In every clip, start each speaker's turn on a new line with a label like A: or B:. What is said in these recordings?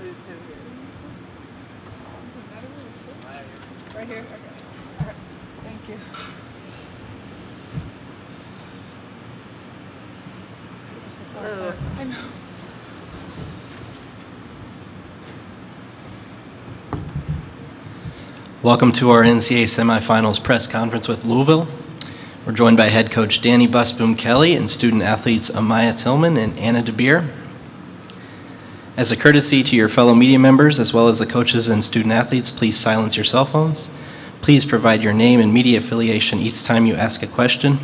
A: who's who here.
B: Right here? Okay. All right. Thank you.
A: Hello.
B: I know.
C: Welcome to our NCAA semifinals press conference with Louisville. We're joined by head coach Danny Busboom Kelly and student athletes Amaya Tillman and Anna DeBeer. As a courtesy to your fellow media members, as well as the coaches and student athletes, please silence your cell phones. Please provide your name and media affiliation each time you ask a question.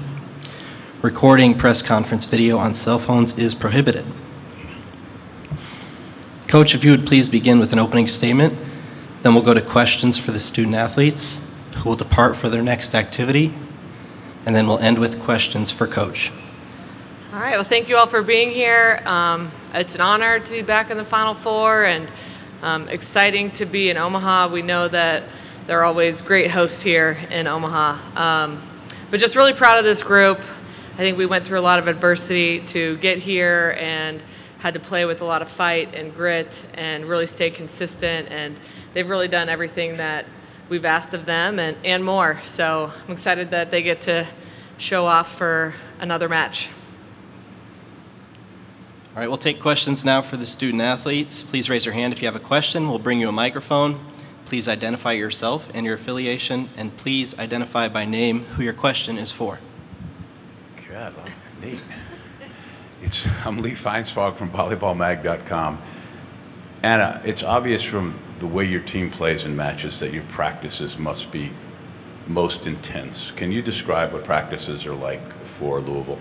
C: Recording press conference video on cell phones is prohibited. Coach, if you would please begin with an opening statement, then we'll go to questions for the student athletes who will depart for their next activity, and then we'll end with questions for Coach.
A: All right, well, thank you all for being here. It's an honor to be back in the Final Four and exciting to be in Omaha. We know that there are always great hosts here in Omaha. But just really proud of this group. I think we went through a lot of adversity to get here and had to play with a lot of fight and grit and really stay consistent. And they've really done everything that we've asked of them and more. So I'm excited that they get to show off for another match.
C: All right, we'll take questions now for the student athletes. Please raise your hand if you have a question. We'll bring you a microphone. Please identify yourself and your affiliation, and please identify by name who your question is for.
D: God, well, neat. I'm Lee Feinsfog from volleyballmag.com. Anna, it's obvious from the way your team plays in matches that your practices must be most intense. Can you describe what practices are like for Louisville?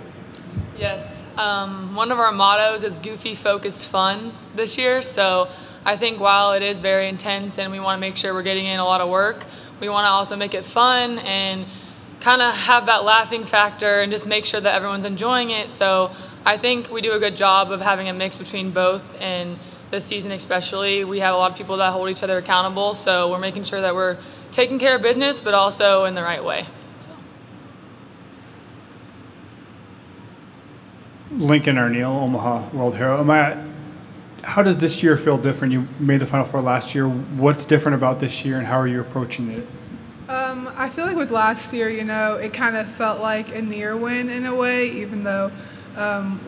E: Yes. One of our mottos is goofy, focused, fun this year. So I think while it is very intense and we want to make sure we're getting in a lot of work, we want to also make it fun and kind of have that laughing factor and just make sure that everyone's enjoying it. So I think we do a good job of having a mix between both, and this season especially, we have a lot of people that hold each other accountable. So we're making sure that we're taking care of business, but also in the right way.
F: Lincoln Arneal, Omaha World Hero. How does this year feel different? You made the Final Four last year. What's different about this year, and how are you approaching it?
B: I feel like with last year, it kind of felt like a near win in a way, even though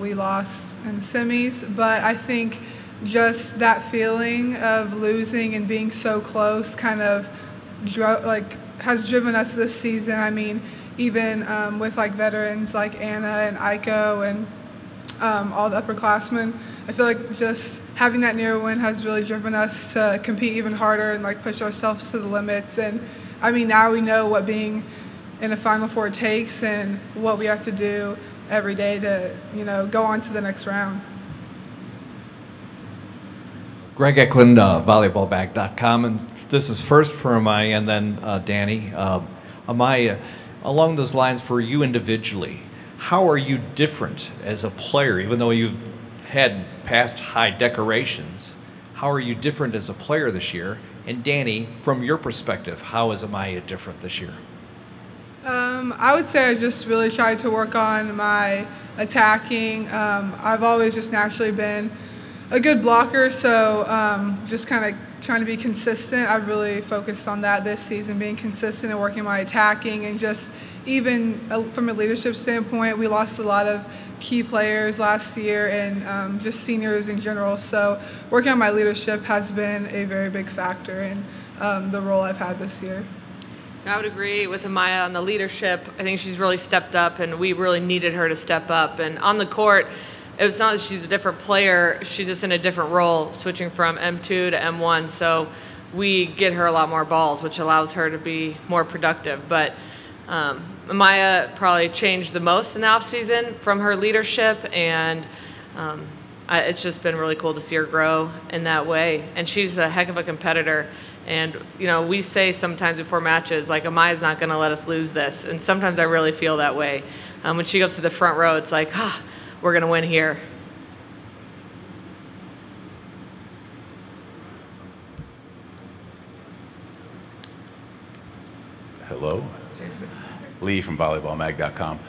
B: we lost in the semis. But I think just that feeling of losing and being so close kind of has driven us this season. I mean, even with veterans like Anna and Aiko and all the upperclassmen, I feel like just having that near win has really driven us to compete even harder and push ourselves to the limits. And I mean, now we know what being in a Final Four takes and what we have to do every day to, go on to the next round.
G: Greg Eklund, volleyballbag.com, and this is first for Amaya and then Danny. Amaya, along those lines for you individually, how are you different as a player, even though you've had past high decorations? How are you different as a player this year? And Danny, from your perspective, how is Amaya different this year?
B: I would say I just really tried to work on my attacking. I've always just naturally been a good blocker, so just kind of trying to be consistent. I've really focused on that this season, being consistent and working my attacking, and just even from a leadership standpoint, we lost a lot of key players last year and just seniors in general. So working on my leadership has been a very big factor in the role I've had this year.
A: I would agree with Amaya on the leadership. I think she's really stepped up, and we really needed her to step up. And on the court, it's not that she's a different player, she's just in a different role, switching from M2 to M1. So we get her a lot more balls, which allows her to be more productive. But Amaya probably changed the most in the offseason from her leadership, and it's just been really cool to see her grow in that way. And she's a heck of a competitor. And, we say sometimes before matches, Amaya's not going to let us lose this. And sometimes I really feel that way. When she goes to the front row, it's like, we're going to win here.
D: Hello? Lee from volleyballmag.com.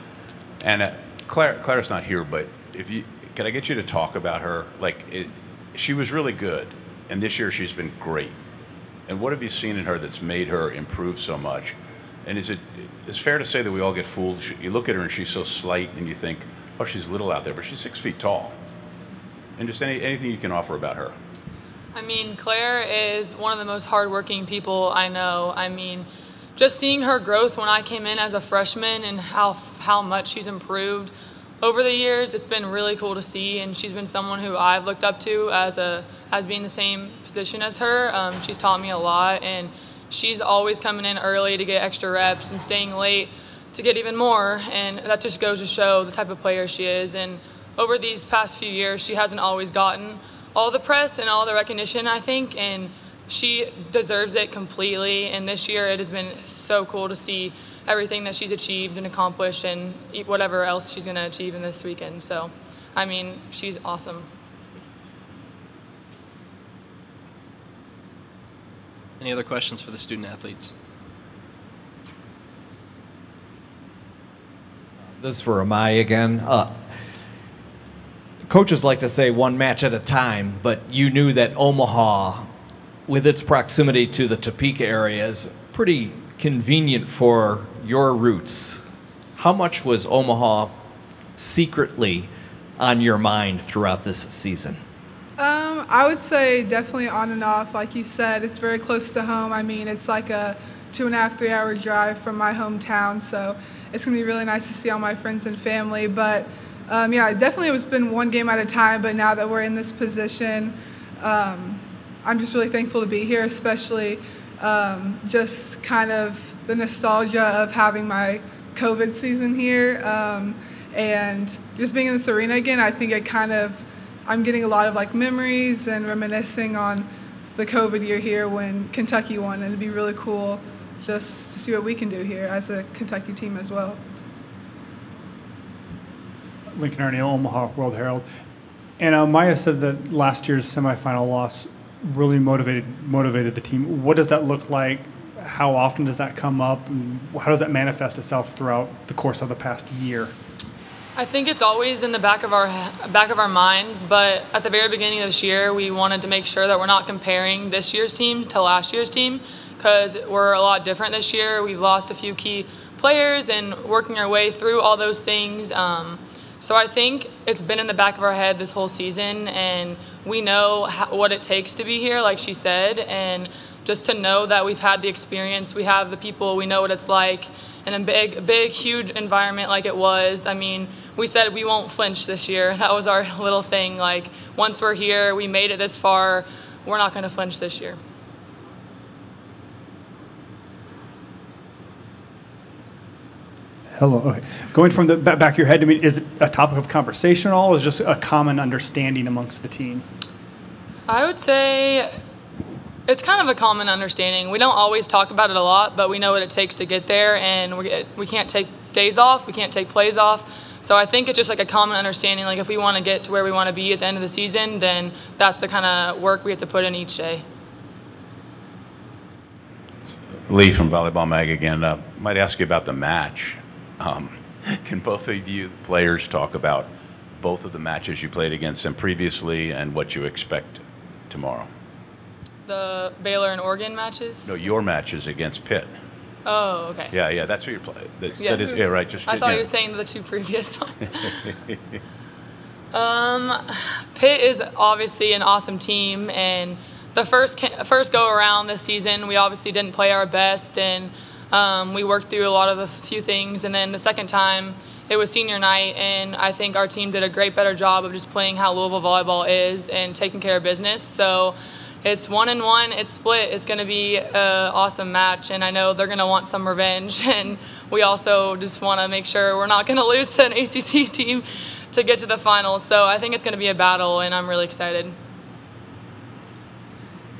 D: And Claire's not here, but could I get you to talk about her? She was really good, And this year she's been great. And what have you seen in her that's made her improve so much? And it's fair to say that we all get fooled. You look at her and she's so slight and you think, oh, she's little out there, but she's 6 feet tall. And just anything you can offer about her.
E: I mean, Claire is one of the most hardworking people I know. I mean, just seeing her growth when I came in as a freshman and how much she's improved over the years, it's been really cool to see. And she's been someone who I've looked up to as being the same position as her. She's taught me a lot, and she's always coming in early to get extra reps and staying late to get even more. And that just goes to show the type of player she is. And over these past few years, she hasn't always gotten all the press and all the recognition, I think, and she deserves it completely. And this year it has been so cool to see everything that she's achieved and accomplished and whatever else she's going to achieve in this weekend. So, I mean, she's awesome.
C: Any other questions for the student athletes?
G: This is for Amaya again. Coaches like to say one match at a time, but you knew that Omaha, with its proximity to the Topeka area, is pretty convenient for your roots. How much was Omaha secretly on your mind throughout this season?
B: I would say definitely on and off. Like you said, it's very close to home. I mean, it's like a 2.5, 3 hour drive from my hometown, so it's going to be really nice to see all my friends and family. But yeah, definitely it's been one game at a time, but now that we're in this position, I'm just really thankful to be here, especially just kind of the nostalgia of having my COVID season here, and just being in this arena again. I think I'm getting a lot of like memories and reminiscing on the COVID year here when Kentucky won, and it'd be really cool just to see what we can do here as a Kentucky team as well.
F: Lincoln Arneal, Omaha World Herald. And Maya said that last year's semifinal loss really motivated the team. What does that look like? How often does that come up? And how does that manifest itself throughout the course of the past year?
E: I think it's always in the back of our minds, but at the very beginning of this year, we wanted to make sure that we're not comparing this year's team to last year's team, because we're a lot different this year. We've lost a few key players and working our way through all those things. So I think it's been in the back of our head this whole season, and we know what it takes to be here, like she said, and just to know that we've had the experience, we have the people, we know what it's like in a big, huge environment like it was. I mean, we said we won't flinch this year. That was our little thing. Like, once we're here, we made it this far, we're not going to flinch this year.
F: Hello. Okay. Going from the back of your head, I mean, is it a topic of conversation at all, or is it just a common understanding amongst the team?
E: I would say it's kind of a common understanding. We don't always talk about it a lot, but we know what it takes to get there, and we can't take days off, we can't take plays off. So I think it's just like a common understanding. Like, if we want to get to where we want to be at the end of the season, then that's the kind of work we have to put in each day.
D: Lee from Volleyball Mag again. Might ask you about the match. Can both of you players talk about both of the matches you played against them previously and what you expect tomorrow?
E: The Baylor and Oregon matches?
D: No, your matches against Pitt.
E: Oh, okay.
D: Yeah, that's who you're playing.
E: Yes.
D: That is, yeah, right. Just
E: I thought you were saying the two previous ones. Pitt is obviously an awesome team, and the first go around this season, we obviously didn't play our best, and we worked through a lot of a few things. And then the second time, it was senior night, and I think our team did a better job of just playing how Louisville volleyball is and taking care of business. So it's 1-1, it's split. It's going to be an awesome match, and I know they're going to want some revenge. And we also just want to make sure we're not going to lose to an ACC team to get to the finals. So I think it's going to be a battle, and I'm really excited.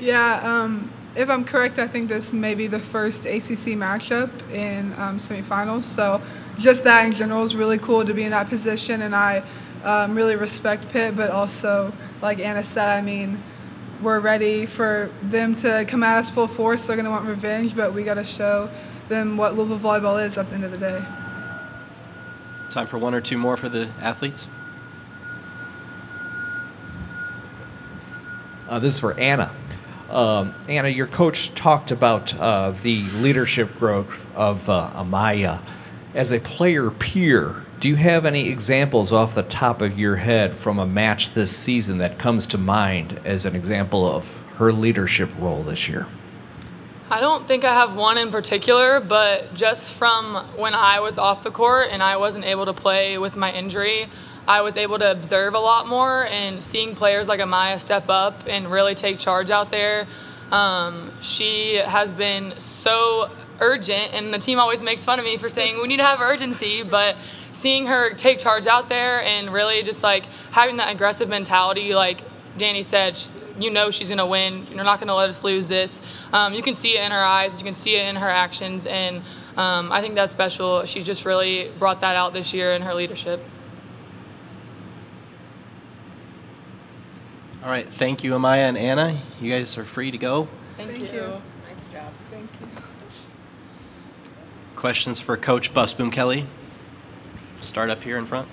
B: Yeah, if I'm correct, I think this may be the first ACC matchup in semifinals. So just that in general is really cool to be in that position, and I really respect Pitt. But also, like Anna said, I mean, we're ready for them to come at us full force. They're going to want revenge, but we got to show them what Louisville volleyball is at the end of the day.
C: Time for one or two more for the athletes.
G: This is for Anna. Anna, your coach talked about the leadership growth of Amaya. As a player peer, do you have any examples off the top of your head from a match this season that comes to mind as an example of her leadership role this year?
E: I don't think I have one in particular, but just from when I was off the court and I wasn't able to play with my injury, I was able to observe a lot more, and seeing players like Amaya step up and really take charge out there. She has been so urgent, and the team always makes fun of me for saying we need to have urgency, but seeing her take charge out there and really just like having that aggressive mentality, like Danny said, you know she's going to win. You're not going to let us lose this. You can see it in her eyes. You can see it in her actions, and I think that's special. She just really brought that out this year in her leadership.
C: All right, thank you, Amaya and Anna. You guys are free to go.
E: Thank you.
B: Nice
E: job.
B: Thank you.
C: Questions for Coach Busboom Kelly? Start up here in front.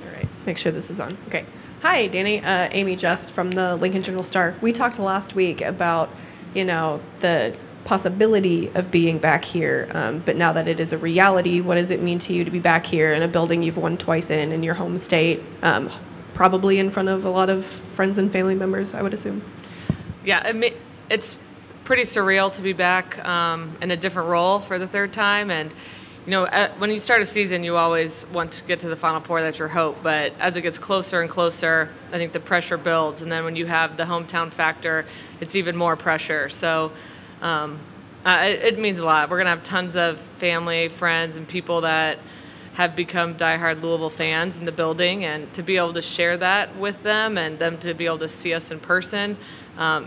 H: All right, make sure this is on. Okay. Hi, Danny. Amy Just from the Lincoln Journal-Star. We talked last week about, the possibility of being back here, but now that it is a reality, what does it mean to you to be back here in a building you've won twice in your home state, probably in front of a lot of friends and family members, I would assume?
A: Yeah, it's pretty surreal to be back in a different role for the third time. And, when you start a season, you always want to get to the Final Four. That's your hope. But as it gets closer and closer, I think the pressure builds. And then when you have the hometown factor, it's even more pressure. So it means a lot. We're going to have tons of family, friends, and people that have become diehard Louisville fans in the building, and to be able to share that with them and them to be able to see us in person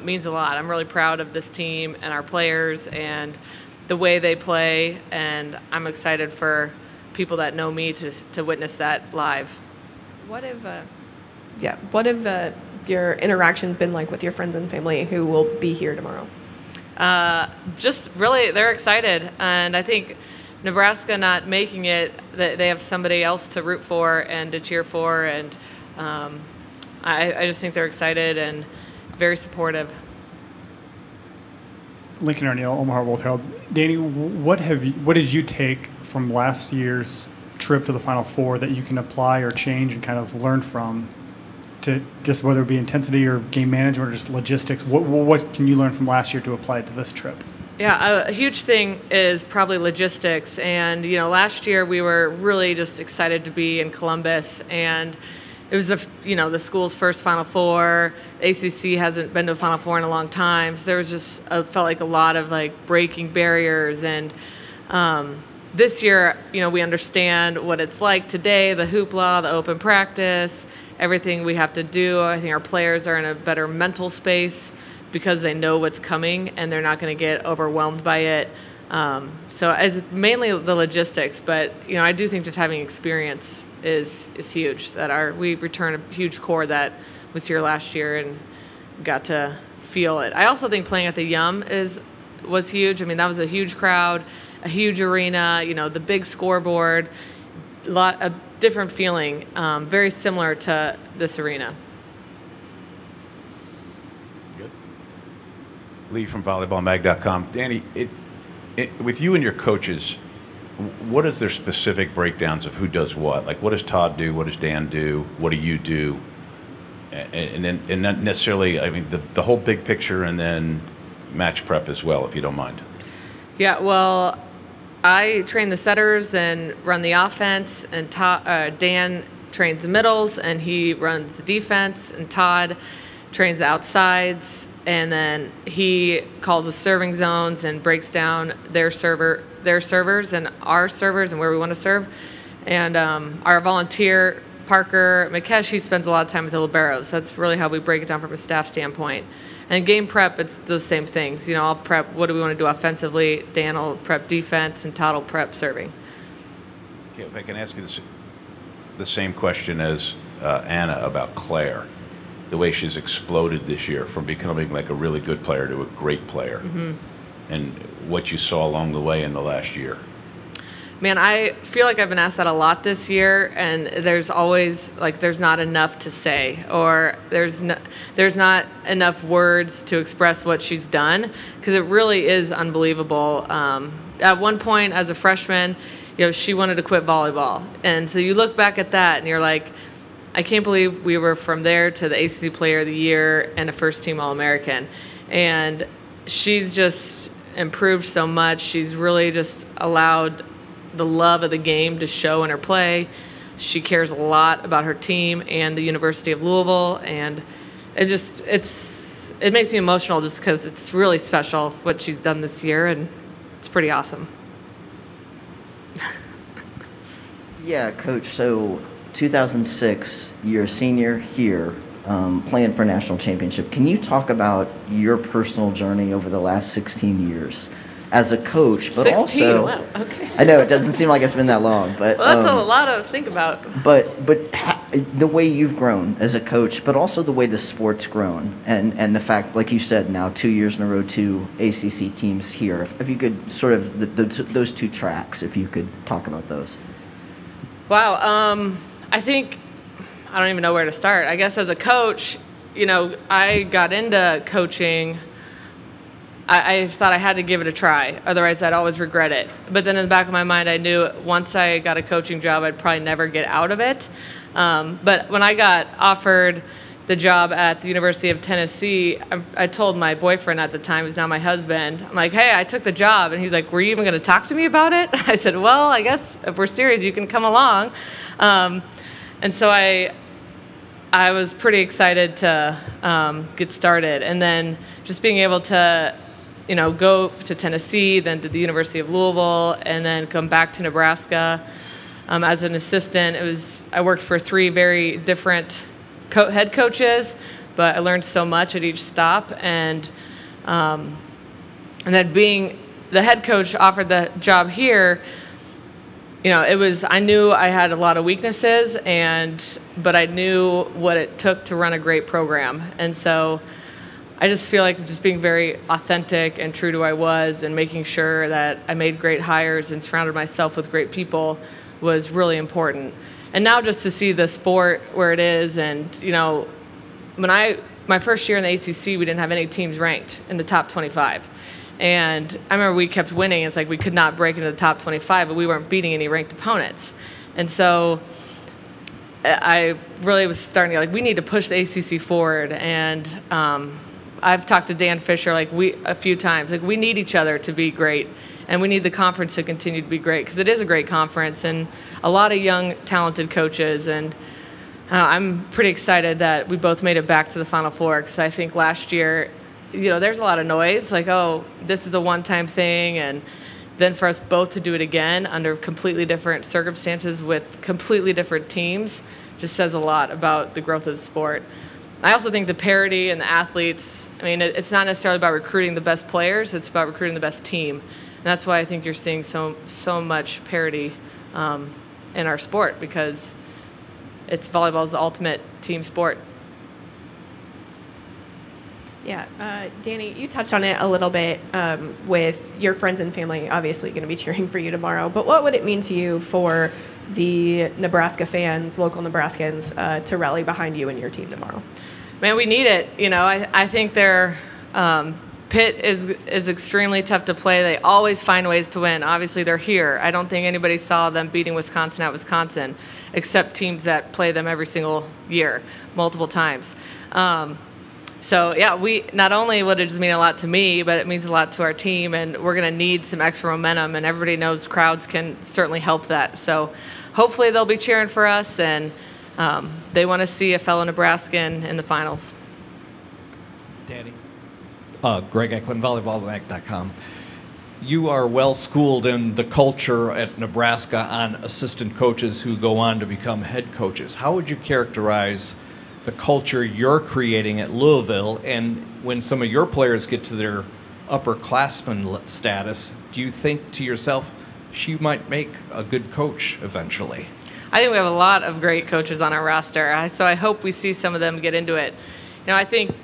A: means a lot. I'm really proud of this team and our players and the way they play, and I'm excited for people that know me to witness that live.
H: What have your interactions been like with your friends and family who will be here tomorrow?
A: Just really, they're excited, and I think Nebraska not making it, they have somebody else to root for and to cheer for, and I just think they're excited and very supportive.
F: Lincoln O'Neill, Omaha World Herald. Danny, what did you take from last year's trip to the Final Four that you can apply or change and kind of learn from, to just whether it be intensity or game management or just logistics? What can you learn from last year to apply to this trip?
A: Yeah, a huge thing is probably logistics. And, last year we were really just excited to be in Columbus, and it was the school's first Final Four. The ACC hasn't been to a Final Four in a long time, so there was just felt like a lot of breaking barriers. And this year, we understand what it's like today, the hoopla, the open practice, everything we have to do. I think our players are in a better mental space because they know what's coming and they're not going to get overwhelmed by it. So as mainly the logistics, but I do think just having experience is huge. We return a huge core that was here last year and got to feel it. I also think playing at the Yum was huge. I mean, that was a huge crowd, a huge arena. The big scoreboard, a different feeling, very similar to this arena.
D: Good. Lee from volleyballmag.com. Danny, with you and your coaches, what is their specific breakdowns of who does what? Like, what does Todd do? What does Dan do? What do you do? And not necessarily, I mean, the whole big picture, and then match prep as well, if you don't mind.
A: Yeah, well, I train the setters and run the offense, and Dan trains the middles, and he runs the defense, and Todd trains the outsides, and then he calls the serving zones and breaks down their servers and our servers and where we want to serve. And our volunteer, Parker McKesh, he spends a lot of time with the liberos. That's really how we break it down from a staff standpoint. And game prep, it's those same things. I'll prep what do we want to do offensively, Dan will prep defense, and Todd will prep serving.
D: Okay, if I can ask you the same question as Anna about Claire. The way she's exploded this year from becoming like a really good player to a great player, and what you saw along the way in the last year.
A: Man, I feel like I've been asked that a lot this year, and there's always there's not enough to say, or there's not enough words to express what she's done, because it really is unbelievable. At one point, as a freshman, she wanted to quit volleyball, and so you look back at that, and you're like, I can't believe we were from there to the ACC Player of the Year and a first-team All-American, and she's just improved so much. She's really just allowed the love of the game to show in her play. She cares a lot about her team and the University of Louisville, and it makes me emotional just because it's really special what she's done this year, and it's pretty awesome.
I: Yeah, Coach, so 2006, you're a senior here, playing for a national championship. Can you talk about your personal journey over the last 16 years? As a coach, but
A: 16,
I: also,
A: wow, okay.
I: I know it doesn't seem like it's been that long, but
A: well, that's a lot to think about.
I: But the way you've grown as a coach, but also the way the sport's grown, and the fact, like you said, now 2 years in a row, 2 ACC teams here. If you could sort of those 2 tracks, if you could talk about those.
A: Wow, I think I don't even know where to start. I guess as a coach, I got into coaching. I thought I had to give it a try, otherwise I'd always regret it. But then in the back of my mind, I knew once I got a coaching job, I'd probably never get out of it. But when I got offered the job at the University of Tennessee, I told my boyfriend at the time, who's now my husband, I'm like, hey, I took the job. And he's like, were you even going to talk to me about it? I said, well, I guess if we're serious, you can come along. And so I was pretty excited to get started. And then just being able to go to Tennessee, then to the University of Louisville, and then come back to Nebraska as an assistant. I worked for 3 very different head coaches, but I learned so much at each stop. And then being the head coach offered the job here, I knew I had a lot of weaknesses, but I knew what it took to run a great program. And so I just feel like just being very authentic and true to who I was, and making sure that I made great hires and surrounded myself with great people was really important. And now just to see the sport where it is, and my first year in the ACC, we didn't have any teams ranked in the top 25. And I remember we kept winning. It's like we could not break into the top 25, but we weren't beating any ranked opponents. And so I really was starting to we need to push the ACC forward. And I've talked to Dan Fisher a few times. We need each other to be great, and we need the conference to continue to be great, because it is a great conference and a lot of young, talented coaches. And I'm pretty excited that we both made it back to the Final Four, because I think last year, there's a lot of noise, oh, this is a one-time thing, and then for us both to do it again under completely different circumstances with completely different teams just says a lot about the growth of the sport. I also think the parity and the athletes, it's not necessarily about recruiting the best players, it's about recruiting the best team. And that's why I think you're seeing so much parity in our sport, because volleyball is the ultimate team sport.
H: Yeah, Danny, you touched on it a little bit with your friends and family obviously going to be cheering for you tomorrow, but what would it mean to you for the Nebraska fans, local Nebraskans, to rally behind you and your team tomorrow?
A: Man, we need it. I think their Pitt is extremely tough to play. They always find ways to win. Obviously, they're here. I don't think anybody saw them beating Wisconsin at Wisconsin, except teams that play them every single year, multiple times. So, yeah, not only would it just mean a lot to me, but it means a lot to our team, and we're going to need some extra momentum, and everybody knows crowds can certainly help that. So hopefully they'll be cheering for us, and they want to see a fellow Nebraskan in the finals.
G: Danny? Greg Eklund, volleyballmag.com. You are well schooled in the culture at Nebraska on assistant coaches who go on to become head coaches. How would you characterize the culture you're creating at Louisville, and when some of your players get to their upperclassman status, do you think to yourself, she might make a good coach eventually?
A: I think we have a lot of great coaches on our roster, so I hope we see some of them get into it. I think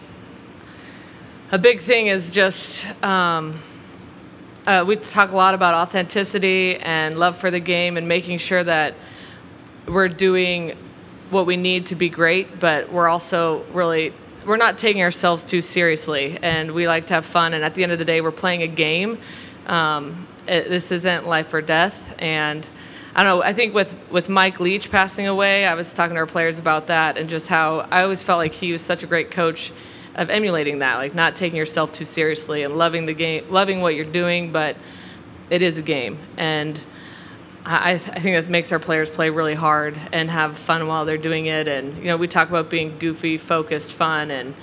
A: a big thing is just we talk a lot about authenticity and love for the game and making sure that we're doing what we need to be great, but we're also we're not taking ourselves too seriously, and we like to have fun. And at the end of the day, we're playing a game. This isn't life or death. And I don't know, I think with Mike Leach passing away, I was talking to our players about that and just how I always felt like he was such a great coach of emulating that, like not taking yourself too seriously and loving the game, loving what you're doing, but it is a game. And I think that makes our players play really hard and have fun while they're doing it. And, we talk about being goofy, focused, fun, and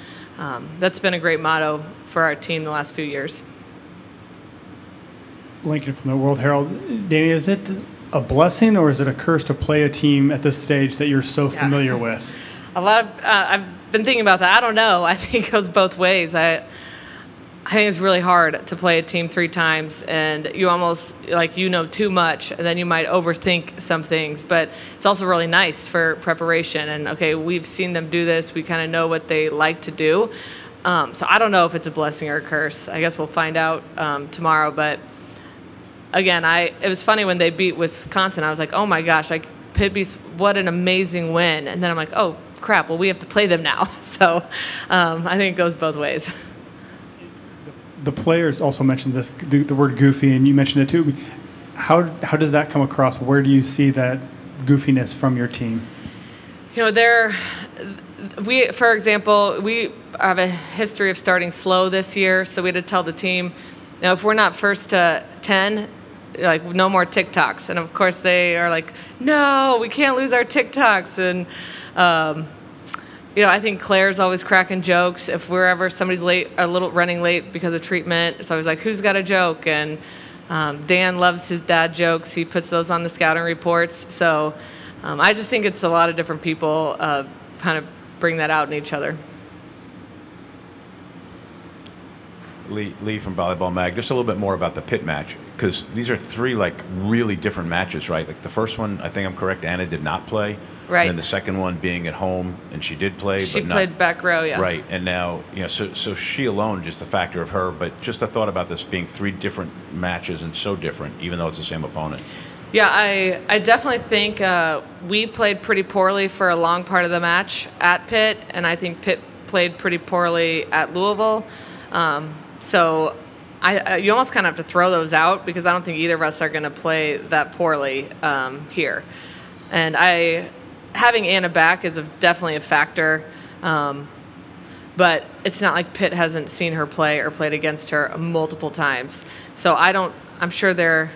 A: that's been a great motto for our team the last few years.
F: Lincoln from the World Herald. Danny, is it a blessing or is it a curse to play a team at this stage that you're so familiar with?
A: I've been thinking about that. I don't know. I think it goes both ways. I think it's really hard to play a team 3 times, and you almost too much, and then you might overthink some things. But it's also really nice for preparation. And okay, we've seen them do this. We kind of know what they like to do. So I don't know if it's a blessing or a curse. I guess we'll find out tomorrow. But again, it was funny when they beat Wisconsin. I was like, oh my gosh, what an amazing win. And then I'm like, oh crap, well we have to play them now. So I think it goes both ways.
F: The players also mentioned the word goofy, and you mentioned it too. How does that come across? Where do you see that goofiness from your team?
A: For example, we have a history of starting slow this year, so we had to tell the team, if we're not first to 10, like no more TikToks. And of course they are like, no, we can't lose our TikToks. And I think Claire's always cracking jokes. If somebody's late, running late because of treatment, it's always like, who's got a joke? And Dan loves his dad jokes. He puts those on the scouting reports. So I just think it's a lot of different people kind of bring that out in each other.
D: Lee from Volleyball Mag, just a little bit more about the Pitt match, because these are 3 really different matches, right? Like the first one, I think I'm correct, Anna did not play.
A: Right.
D: And then the second one being at home, and she did play.
A: She
D: but
A: played
D: not,
A: back row, yeah.
D: Right. And now, so she alone, just the factor of her, but just a thought about this being 3 different matches and so different, even though it's the same opponent.
A: Yeah, I definitely think we played pretty poorly for a long part of the match at Pitt, and I think Pitt played pretty poorly at Louisville. So you almost kind of have to throw those out because I don't think either of us are going to play that poorly here. And having Anna back is definitely a factor, but it's not like Pitt hasn't seen her play or played against her multiple times. So I'm sure they're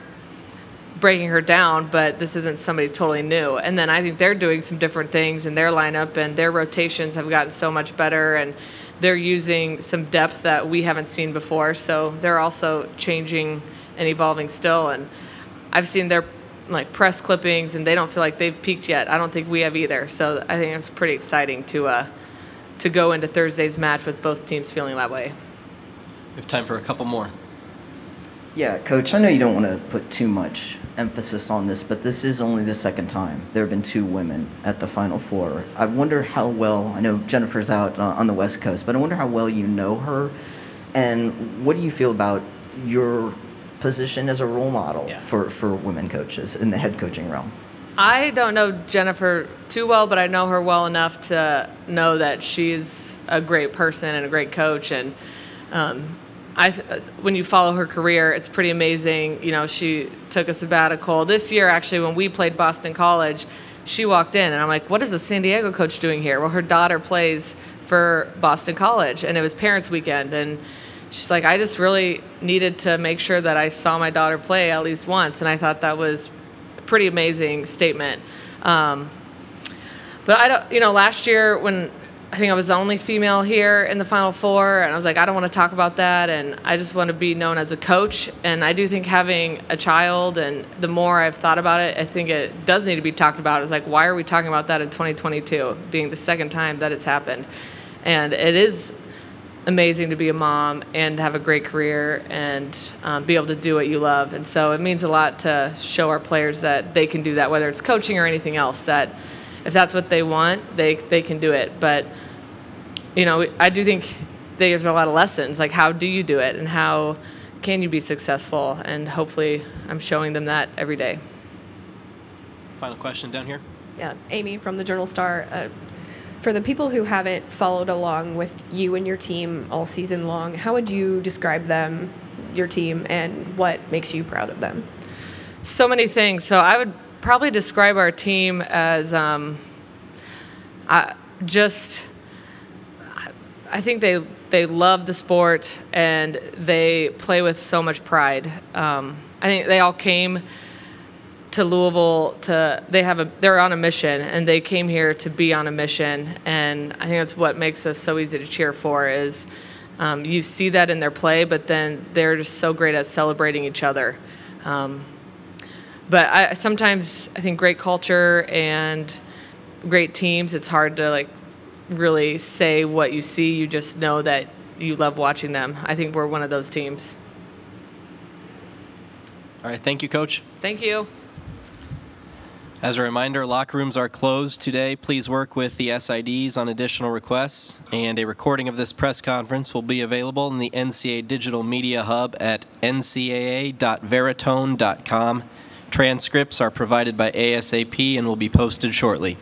A: breaking her down, but this isn't somebody totally new. And then I think they're doing some different things in their lineup, and their rotations have gotten so much better, and they're using some depth that we haven't seen before. So they're also changing and evolving still. And I've seen their press clippings, and they don't feel like they've peaked yet. I don't think we have either. So I think it's pretty exciting to go into Thursday's match with both teams feeling that way.
C: We have time for a couple more.
I: Yeah, Coach, I know you don't want to put too much emphasis on this, but this is only the second time there have been 2 women at the Final Four. I wonder how well, I know Jennifer's out on the West Coast, but I wonder how well you know her, and what do you feel about your position as a role model for women coaches in the head coaching realm?
A: I don't know Jennifer too well, but I know her well enough to know that she's a great person and a great coach, and when you follow her career, it's pretty amazing. She took a sabbatical. This year, actually, when we played Boston College, she walked in, and I'm like, what is the San Diego coach doing here? Well, her daughter plays for Boston College, and it was Parents' Weekend, and she's like, I just really needed to make sure that I saw my daughter play at least once, and I thought that was a pretty amazing statement. But last year when I think I was the only female here in the Final Four, and I was like, I don't want to talk about that, and I just want to be known as a coach. And I do think having a child, and the more I've thought about it, I think it does need to be talked about. It's like, why are we talking about that in 2022, being the second time that it's happened? And it is amazing to be a mom and have a great career and be able to do what you love. And so it means a lot to show our players that they can do that, whether it's coaching or anything else, that if that's what they want, they can do it. But, I do think there's a lot of lessons, like how do you do it, and how can you be successful? And hopefully I'm showing them that every day.
C: Final question down here.
H: Yeah, Amy from the Journal-Star. For the people who haven't followed along with you and your team all season long, how would you describe them, your team, and what makes you proud of them?
A: So many things. So I would probably describe our team as I think they love the sport and they play with so much pride. I think they all came to Louisville they're on a mission, and they came here to be on a mission, and I think that's what makes us so easy to cheer for is you see that in their play, but then they're just so great at celebrating each other. But sometimes I think great culture and great teams, it's hard to really say what you see. You just know that you love watching them. I think we're one of those teams.
C: All right, thank you, Coach.
A: Thank you.
C: As a reminder, locker rooms are closed today. Please work with the SIDs on additional requests, and a recording of this press conference will be available in the NCAA Digital Media Hub at ncaa.veritone.com. Transcripts are provided by ASAP and will be posted shortly.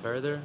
J: Further?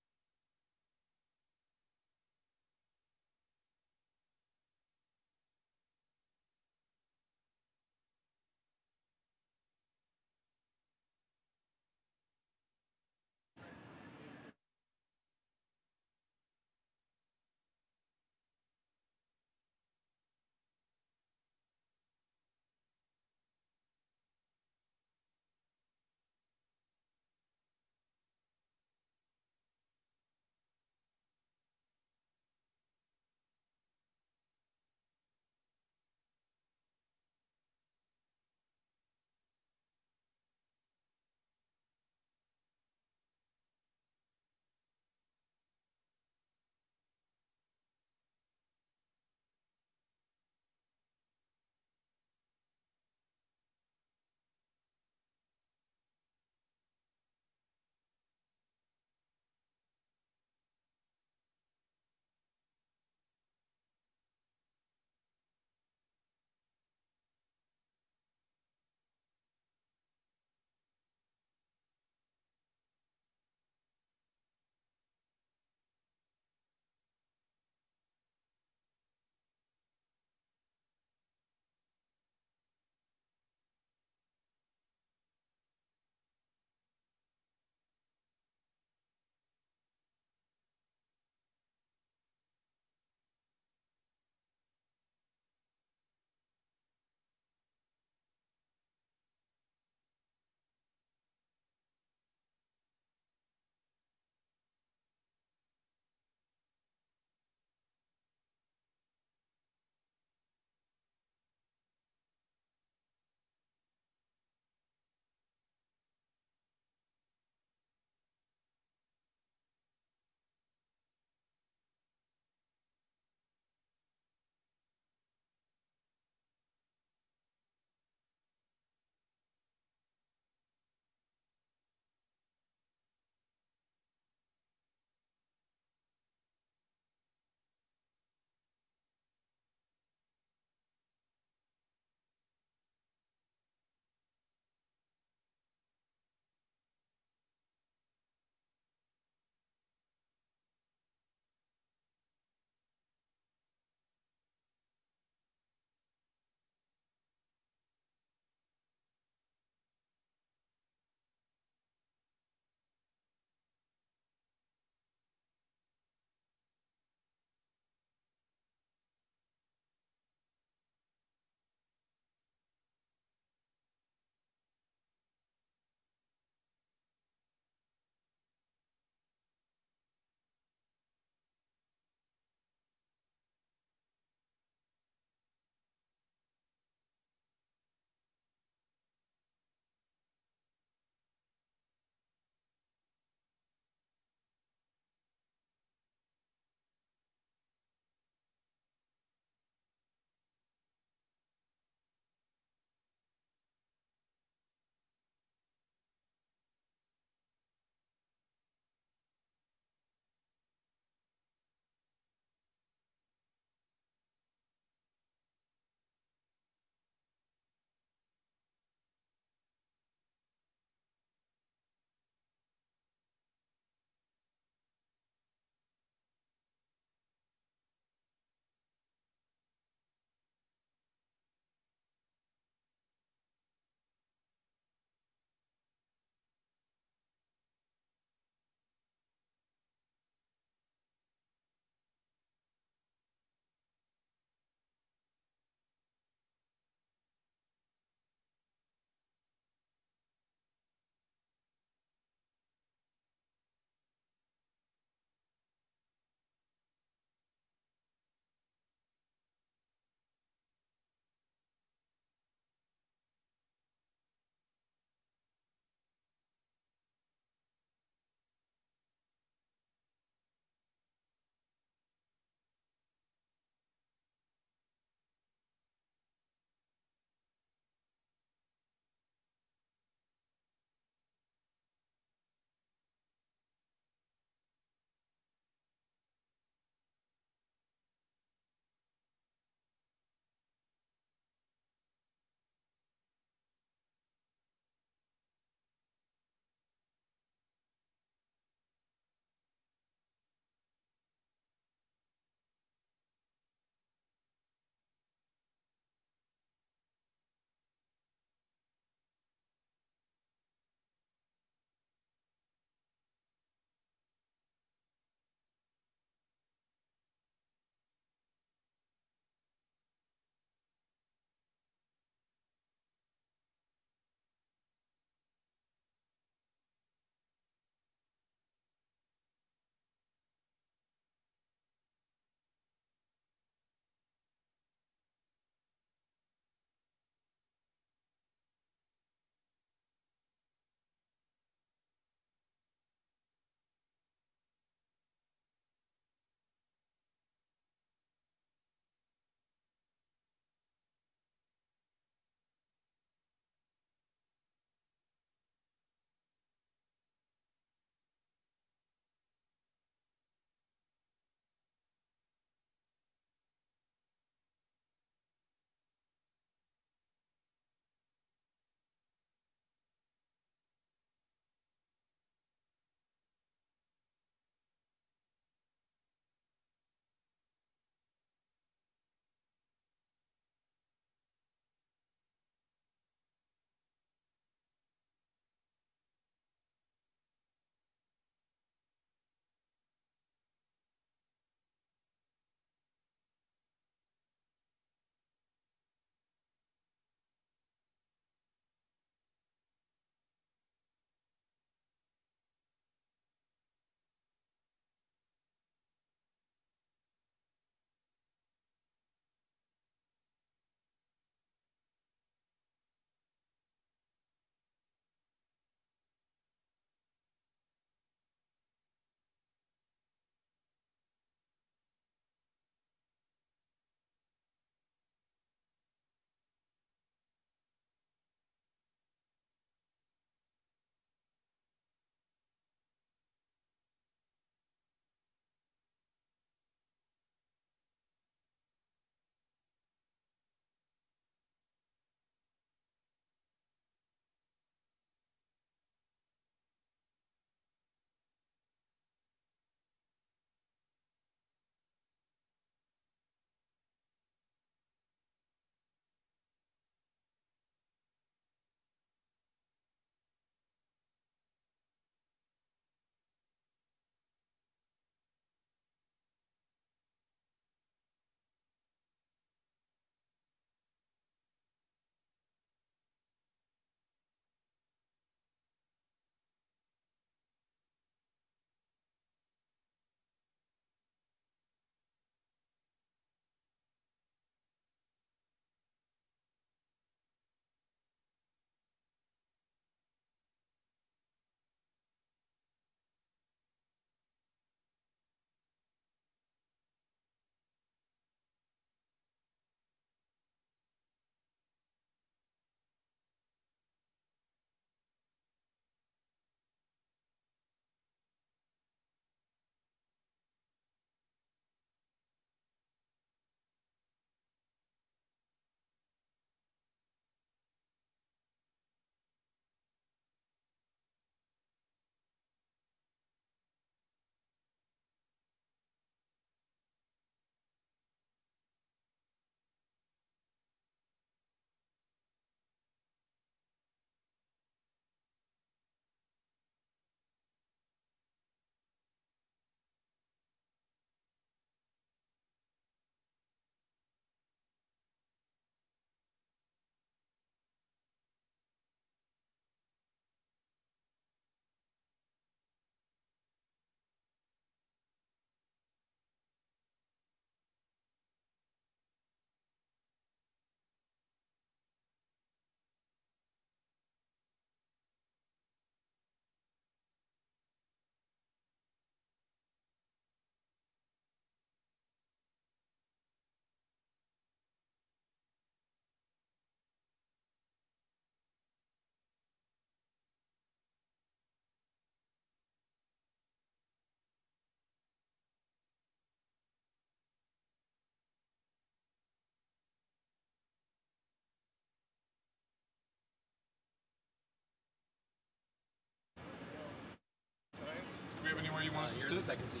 J: have anywhere you want us to sit?
C: Second seat.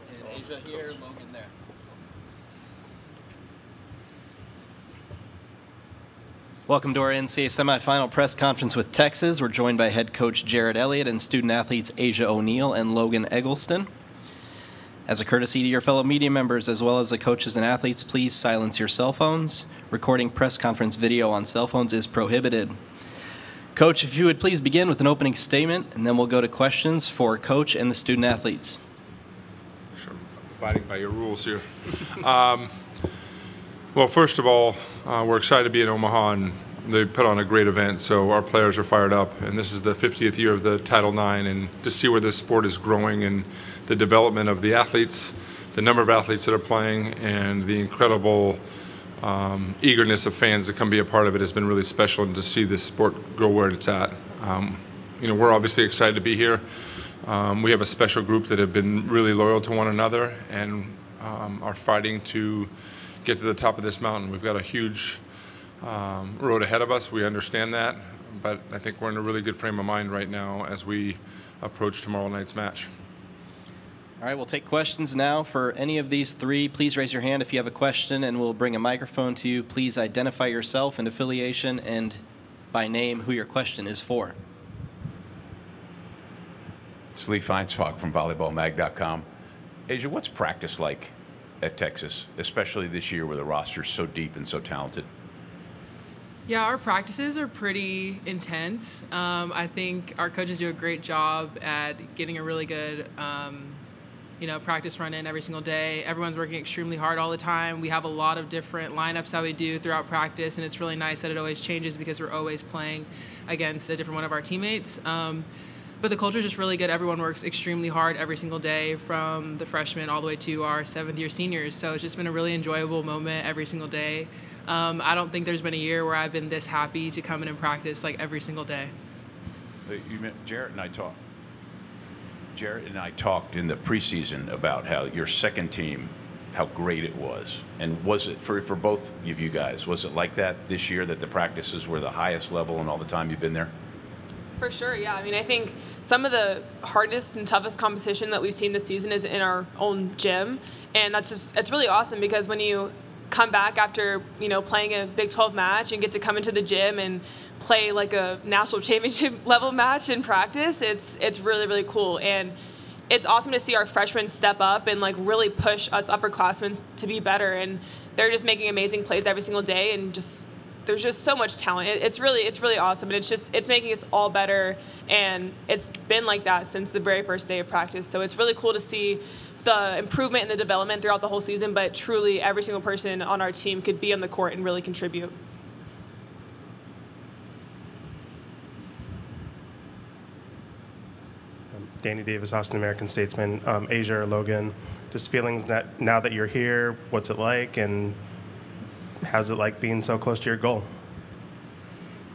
C: And Asia here, Logan there. Welcome to our NCAA semifinal press conference with Texas. We're joined by head coach Jared Elliott and student athletes Asia O'Neill and Logan Eggleston. As a courtesy to your fellow media members as well as the coaches and athletes, please silence your cell phones. Recording press conference video on cell phones is prohibited. Coach, if you would please begin with an opening statement, and then we'll go to questions for Coach and the student athletes.
J: Sure, abiding by your rules here. Well, first of all, we're excited to be in Omaha, and they put on a great event, so our players are fired up. And this is the 50th year of the Title IX, and to see where this sport is growing and the development of the athletes, the number of athletes that are playing, and the incredible eagerness of fans to come be a part of it has been really special, and to see this sport go where it's at. We're obviously excited to be here. We have a special group that have been really loyal to one another and are fighting to get to the top of this mountain. We've got a huge road ahead of us. We understand that, but I think we're in a really good frame of mind right now as we approach tomorrow night's match.
C: All right, we'll take questions now for any of these three. Please raise your hand if you have a question, and we'll bring a microphone to you. Please identify yourself and affiliation and by name who your question is for.
D: It's Lee Feinsfog from volleyballmag.com. Asia, what's practice like at Texas, especially this year where the roster's so deep and so talented?
K: Yeah, our practices are pretty intense. I think our coaches do a great job at getting a really good practice run in every single day. Everyone's working extremely hard all the time. We have a lot of different lineups that we do throughout practice, and it's really nice that it always changes because we're always playing against a different one of our teammates. But the culture is just really good. Everyone works extremely hard every single day, from the freshmen all the way to our seventh-year seniors. So it's just been a really enjoyable moment every single day. I don't think there's been a year where I've been this happy to come in and practice like every single day.
D: Jarrett and I talked in the preseason about how your second team, how great it was. And was it, for both of you guys, was it like that this year, that the practices were the highest level in all the time you've been there?
A: For sure, yeah. I mean, I think some of the hardest and toughest competition that we've seen this season is in our own gym. And it's really awesome because when you come back after, playing a Big 12 match and get to come into the gym and play like a national championship level match in practice, it's really, really cool. And it's awesome to see our freshmen step up and like really push us upperclassmen to be better. And they're just making amazing plays every single day, and there's just so much talent. It's really awesome, and it's making us all better, and it's been like that since the very first day of practice. So it's really cool to see the improvement and the development throughout the whole season, but truly every single person on our team could be on the court and really contribute.
L: Danny Davis, Austin American Statesman. Asia or Logan, just feelings that now that you're here, what's it like, and how's it like being so close to your goal?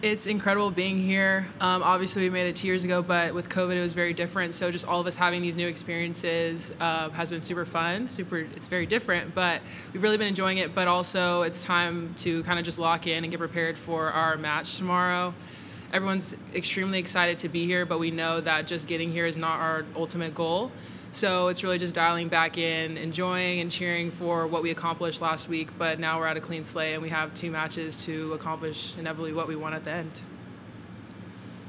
K: It's incredible being here. Obviously, we made it 2 years ago, but with COVID, it was very different. So just all of us having these new experiences has been super fun. It's very different, but we've really been enjoying it. But also, it's time to kind of just lock in and get prepared for our match tomorrow. Everyone's extremely excited to be here, but we know that just getting here is not our ultimate goal. So it's really just dialing back in, enjoying and cheering for what we accomplished last week, but now we're at a clean slate and we have 2 matches to accomplish inevitably what we want at the end.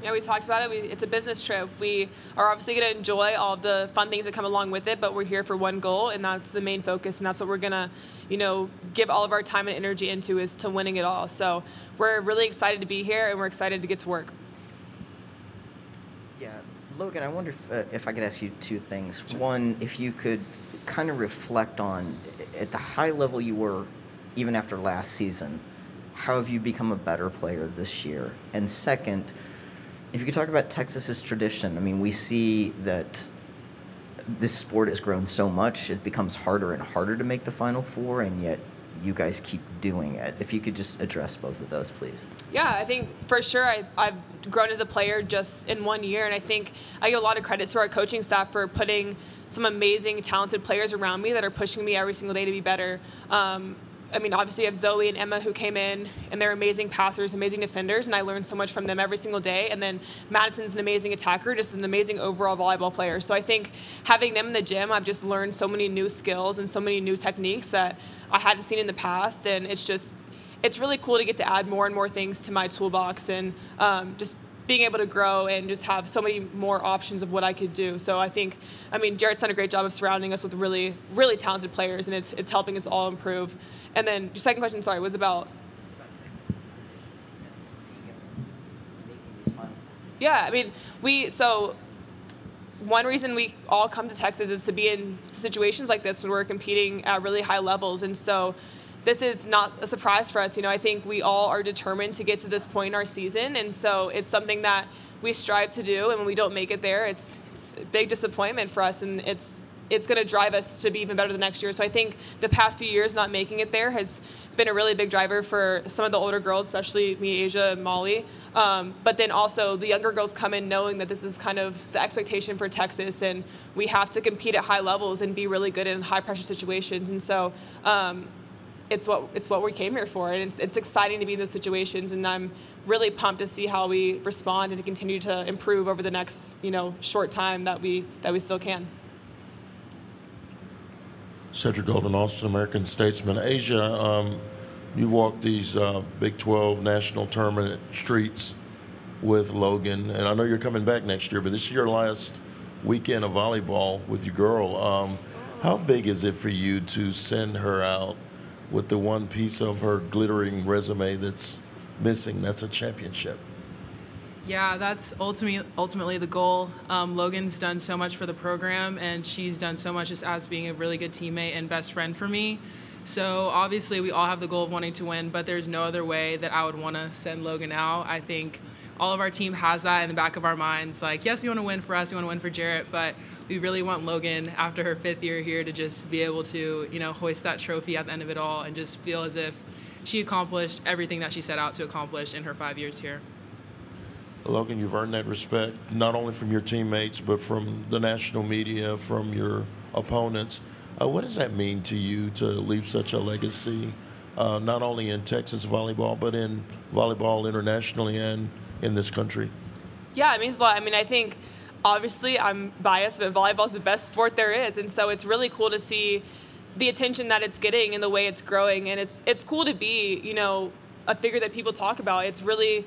A: Yeah, we talked about it. It's a business trip. We are obviously going to enjoy all the fun things that come along with it, but we're here for one goal, and that's the main focus, and that's what we're going to, give all of our time and energy into, is to winning it all. So we're really excited to be here, and we're excited to get to work.
I: Yeah, Logan, I wonder if I could ask you 2 things. One, if you could kind of reflect on, at the high level you were even after last season, how have you become a better player this year? And second, if you could talk about Texas's tradition. I mean, we see that this sport has grown so much, it becomes harder and harder to make the Final Four, and yet you guys keep doing it. If you could just address both of those, please.
A: Yeah, I think for sure I've grown as a player just in 1 year, and I think I give a lot of credit to our coaching staff for putting some amazing, talented players around me that are pushing me every single day to be better.
M: I mean, obviously you have Zoe and Emma who came in, and they're amazing passers, amazing defenders, and I learned so much from them every single day. And then Madison's an amazing attacker, just an amazing overall volleyball player. So I think having them in the gym, I've just learned so many new skills and so many new techniques that I hadn't seen in the past. And it's really cool to get to add more and more things to my toolbox, and just being able to grow and just have so many more options of what I could do. So I think, I mean, Jarrett's done a great job of surrounding us with really, really talented players, and it's helping us all improve. And then your second question, sorry, was about? Yeah, I mean, one reason we all come to Texas is to be in situations like this when we're competing at really high levels. And so this is not a surprise for us. You know, I think we all are determined to get to this point in our season, and so it's something that we strive to do, and when we don't make it there, it's a big disappointment for us, and it's going to drive us to be even better the next year. So I think the past few years not making it there has been a really big driver for some of the older girls, especially me, Asia, and Molly. But then also the younger girls come in knowing that this is kind of the expectation for Texas, and we have to compete at high levels and be really good in high pressure situations. And so it's what we came here for, and it's exciting to be in those situations, and I'm really pumped to see how we respond and to continue to improve over the next short time that we still can.
N: Cedric Golden, Austin American Statesman. Asia, you've walked these Big 12 national tournament streets with Logan, and I know you're coming back next year, but this is your last weekend of volleyball with your girl. How big is it for you to send her out with the one piece of her glittering resume that's missing? That's a championship.
K: Yeah, that's ultimately the goal. Logan's done so much for the program, and she's done so much just as being a really good teammate and best friend for me. So obviously we all have the goal of wanting to win, but there's no other way that I would want to send Logan out. I think all of our team has that in the back of our minds. Like, yes, we want to win for us, we want to win for Jarrett, but we really want Logan, after her 5th year here, to just be able to, hoist that trophy at the end of it all and just feel as if she accomplished everything that she set out to accomplish in her 5 years here.
N: Logan, you've earned that respect, not only from your teammates, but from the national media, from your opponents. What does that mean to you to leave such a legacy, not only in Texas volleyball, but in volleyball internationally and in this country?
M: Yeah, it means a lot. I mean, I think obviously I'm biased, but volleyball is the best sport there is, and so it's really cool to see the attention that it's getting and the way it's growing, and it's cool to be, a figure that people talk about. It's really,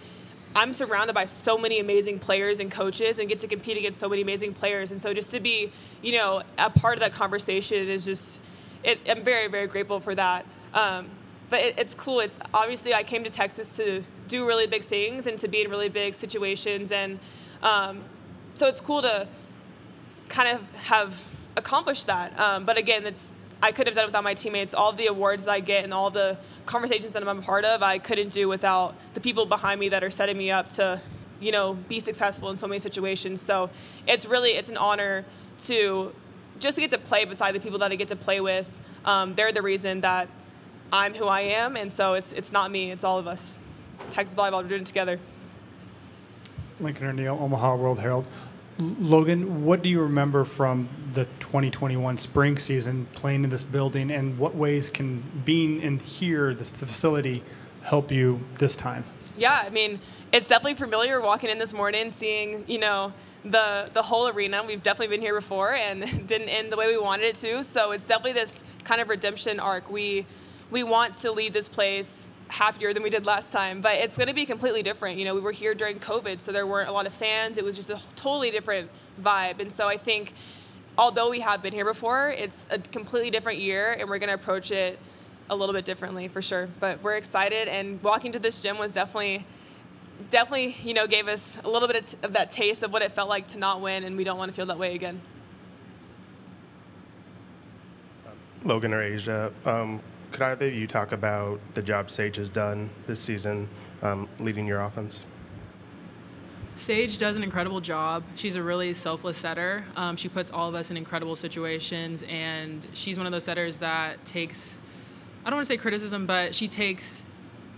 M: I'm surrounded by so many amazing players and coaches and get to compete against so many amazing players, and so just to be, a part of that conversation is just, I'm very, very grateful for that. But it's cool. It's obviously I came to Texas to do really big things and to be in really big situations, and so it's cool to kind of have accomplished that. But again, I couldn't have done it without my teammates. All the awards that I get and all the conversations that I'm a part of, I couldn't do without the people behind me that are setting me up to, be successful in so many situations. So it's an honor to just get to play beside the people that I get to play with. They're the reason that I'm who I am, and so it's not me, it's all of us. Texas volleyball, we're doing it together.
F: Lincoln O'Neill, Omaha World Herald. Logan, what do you remember from the 2021 spring season playing in this building, and what ways can being in here, the facility, help you this time? Yeah, I mean, it's definitely familiar walking in this morning, seeing, the whole arena. We've definitely been here before and didn't end the way we wanted it to, so it's definitely this kind of redemption arc. We want to leave this place happier than we did last time, but it's going to be completely different. We were here during COVID, so there weren't a lot of fans. It was just a totally different vibe, and so I think although we have been here before, it's a completely different year, and we're going to approach it a little bit differently for sure. But we're excited, and walking to this gym was definitely gave us a little bit of that taste of what it felt like to not win, and we don't want to feel that way again.
L: Logan or Asia, could either of you talk about the job Sage has done this season leading your offense?
K: Sage does an incredible job. She's a really selfless setter. She puts all of us in incredible situations, and she's one of those setters that takes, I don't want to say criticism, but she takes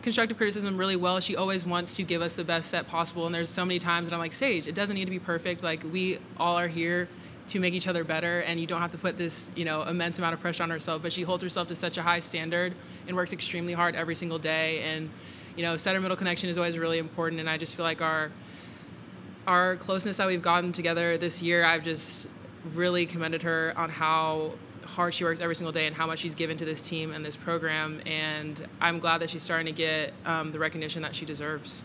K: constructive criticism really well. She always wants to give us the best set possible, and there's so many times that I'm like, Sage, it doesn't need to be perfect. Like, we all are here to make each other better, and you don't have to put this, immense amount of pressure on herself. But she holds herself to such a high standard and works extremely hard every single day. And, center-middle connection is always really important. And I just feel like our closeness that we've gotten together this year, I've just really commended her on how hard she works every single day and how much she's given to this team and this program. And I'm glad that she's starting to get the recognition that she deserves.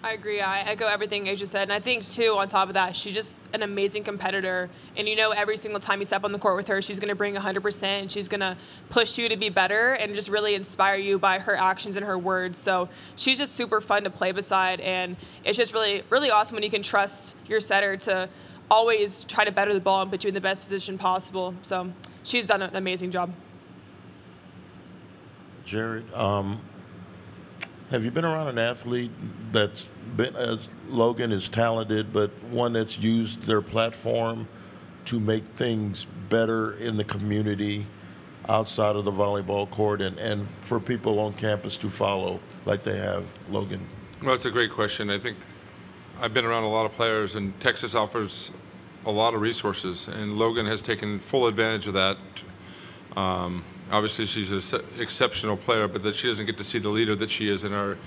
M: I agree. I echo everything Asia said. And I think, too, on top of that, she's just an amazing competitor. And every single time you step on the court with her, she's going to bring 100%. And she's going to push you to be better and just really inspire you by her actions and her words. So she's just super fun to play beside. And it's just really, really awesome when you can trust your setter to always try to better the ball and put you in the best position possible. So she's done an amazing job.
N: Jared, have you been around an athlete that's been, as Logan is talented, but one that's used their platform to make things better in the community outside of the volleyball court and for people on campus to follow like they have Logan?
J: Well, it's a great question. I think I've been around a lot of players, and Texas offers a lot of resources, and Logan has taken full advantage of that. Obviously, she's an exceptional player, but that she doesn't get to see the leader that she is in our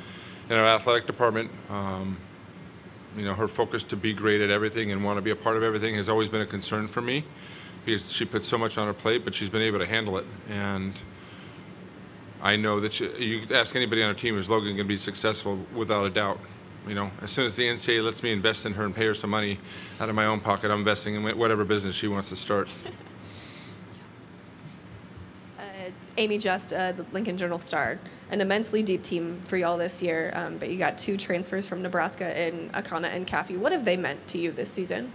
J: athletic department. Her focus to be great at everything and want to be a part of everything has always been a concern for me, because she puts so much on her plate, but she's been able to handle it. And I know that you ask anybody on her team, is Logan going to be successful? Without a doubt. As soon as the NCAA lets me invest in her and pay her some money out of my own pocket, I'm investing in whatever business she wants to start.
H: Amy Just, the Lincoln Journal-Star, an immensely deep team for y'all this year, but you got 2 transfers from Nebraska in Akana and Kaffee. What have they meant to you this season?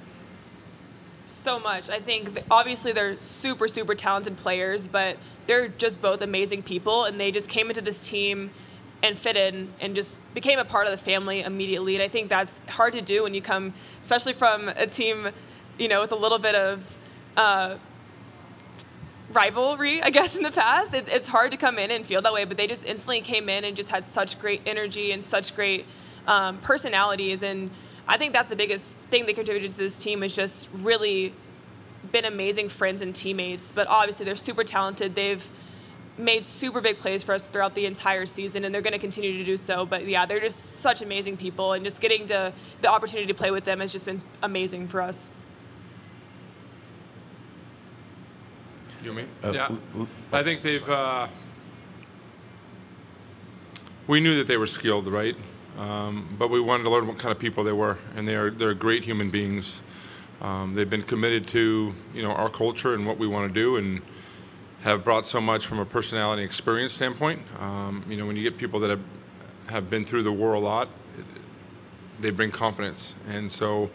M: So much. I think obviously they're super, super talented players, but they're just both amazing people, and they just came into this team and fit in and just became a part of the family immediately. And I think that's hard to do when you come, especially from a team, with a little bit of rivalry, I guess, in the past. It's hard to come in and feel that way, but they just instantly came in and just had such great energy and such great personalities. And I think that's the biggest thing they contributed to this team, is just really been amazing friends and teammates. But obviously they're super talented. They've made super big plays for us throughout the entire season, and they're going to continue to do so. But yeah, they're just such amazing people, and just getting the opportunity to play with them has just been amazing for us.
J: You mean? Yeah. I think they've. We knew that they were skilled, right? But we wanted to learn what kind of people they were, and they're great human beings. They've been committed to our culture and what we want to do, and have brought so much from a personality and experience standpoint. When you get people that have been through the war a lot, they bring confidence, and so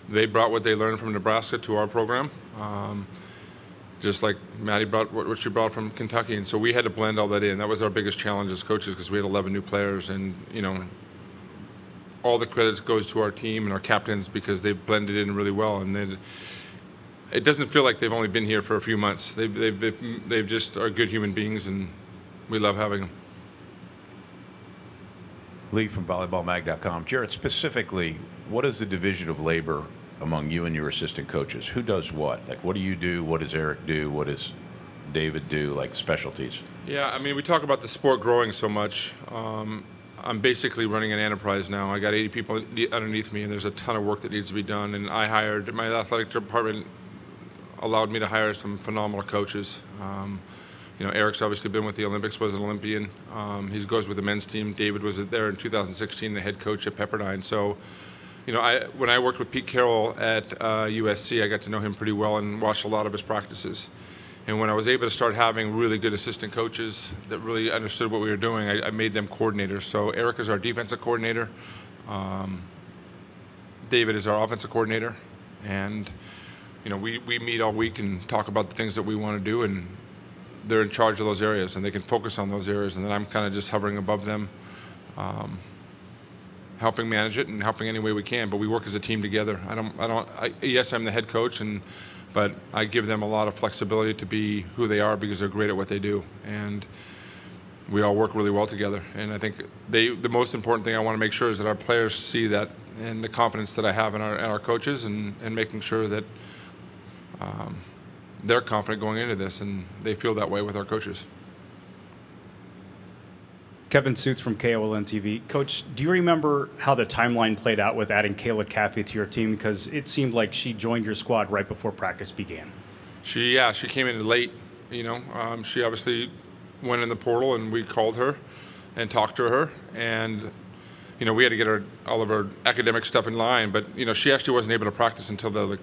J: they brought what they learned from Nebraska to our program. Just like Maddie brought what she brought from Kentucky. And so we had to blend all that in. That was our biggest challenge as coaches, because we had 11 new players, and all the credits goes to our team and our captains, because they blended in really well. And it doesn't feel like they've only been here for a few months. They've just are good human beings, and we love having them.
D: Lee from volleyballmag.com. Jarrett, specifically, what is the division of labor among you and your assistant coaches? Who does what? Like, what do you do? What does Eric do? What does David do? Like, specialties?
J: Yeah, we talk about the sport growing so much. I'm basically running an enterprise now. I got 80 people underneath me, and there's a ton of work that needs to be done. And my athletic department allowed me to hire some phenomenal coaches. Eric's obviously been with the Olympics, was an Olympian. He goes with the men's team. David was there in 2016, the head coach at Pepperdine. So, when I worked with Pete Carroll at USC, I got to know him pretty well and watched a lot of his practices. And when I was able to start having really good assistant coaches that really understood what we were doing, I made them coordinators. So Eric is our defensive coordinator. David is our offensive coordinator. And, we meet all week and talk about the things that we want to do, and they're in charge of those areas, and they can focus on those areas. And then I'm kind of just hovering above them, helping manage it and helping any way we can. But we work as a team together. Yes, I'm the head coach, but I give them a lot of flexibility to be who they are, because they're great at what they do. And we all work really well together. And I think the most important thing I want to make sure is that our players see that, and the confidence that I have in our coaches, and making sure that they're confident going into this, and they feel that way with our coaches.
O: Kevin Suits from KOLN TV. Coach, do you remember how the timeline played out with adding Kayla Caffey to your team? Because it seemed like she joined your squad right before practice began.
J: She came in late. She obviously went in the portal, and we called her and talked to her, and we had to get her all of her academic stuff in line. But she actually wasn't able to practice until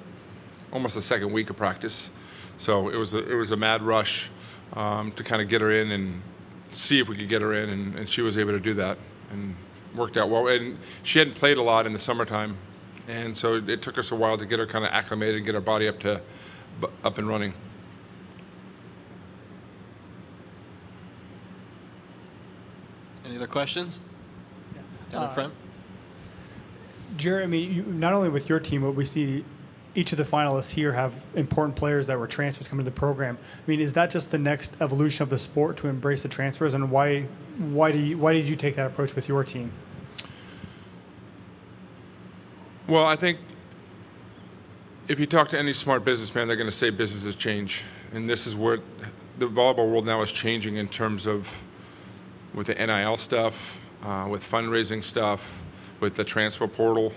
J: almost the second week of practice. So it was a mad rush to kind of get her in and see if we could get her in, and she was able to do that and worked out well. And she hadn't played a lot in the summertime, and so it took us a while to get her kind of acclimated and get her body up and running.
C: Any other questions? Down in front.
F: Jeremy, not only with your team, but we see each of the finalists here have important players that were transfers coming to the program. I mean, is that just the next evolution of the sport to embrace the transfers, and why did you take that approach with your team?
J: Well, I think if you talk to any smart businessman, they're going to say businesses change, and this is where the volleyball world now is changing in terms of with the NIL stuff, with fundraising stuff, with the transfer portal.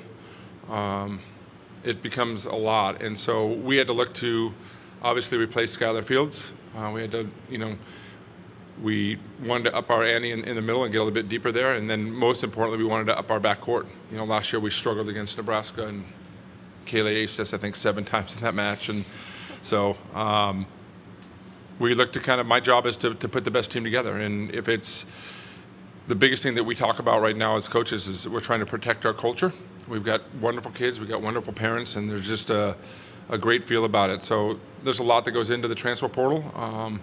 J: It becomes a lot, and so we had to look to obviously replace Skylar Fields. We had to, we wanted to up our ante in the middle and get a little bit deeper there, and then most importantly, we wanted to up our backcourt. Last year we struggled against Nebraska, and Kayla aced us, I think, 7 times in that match, and so we looked to kind of, my job is to put the best team together, and if it's the biggest thing that we talk about right now as coaches is we're trying to protect our culture. We've got wonderful kids, we've got wonderful parents, and there's just a great feel about it. So there's a lot that goes into the transfer portal.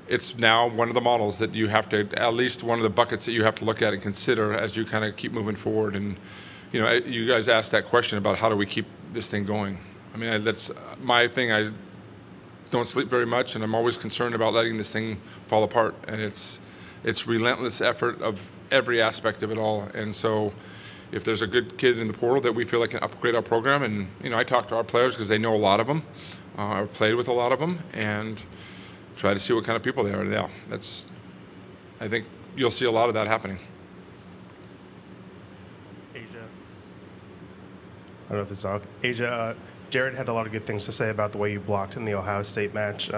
J: It's now one of the models that you have to, at least one of the buckets that you have to look at and consider as you kind of keep moving forward. And, you guys asked that question about how do we keep this thing going. I mean, that's my thing. I don't sleep very much, and I'm always concerned about letting this thing fall apart. And it's relentless effort of every aspect of it all. And so if there's a good kid in the portal that we feel like can upgrade our program, and I talk to our players because they know a lot of them, I've played with a lot of them, and try to see what kind of people they are. Yeah, I think you'll see a lot of that happening.
L: Asia, I don't know if this is on. Asia, Jared had a lot of good things to say about the way you blocked in the Ohio State match.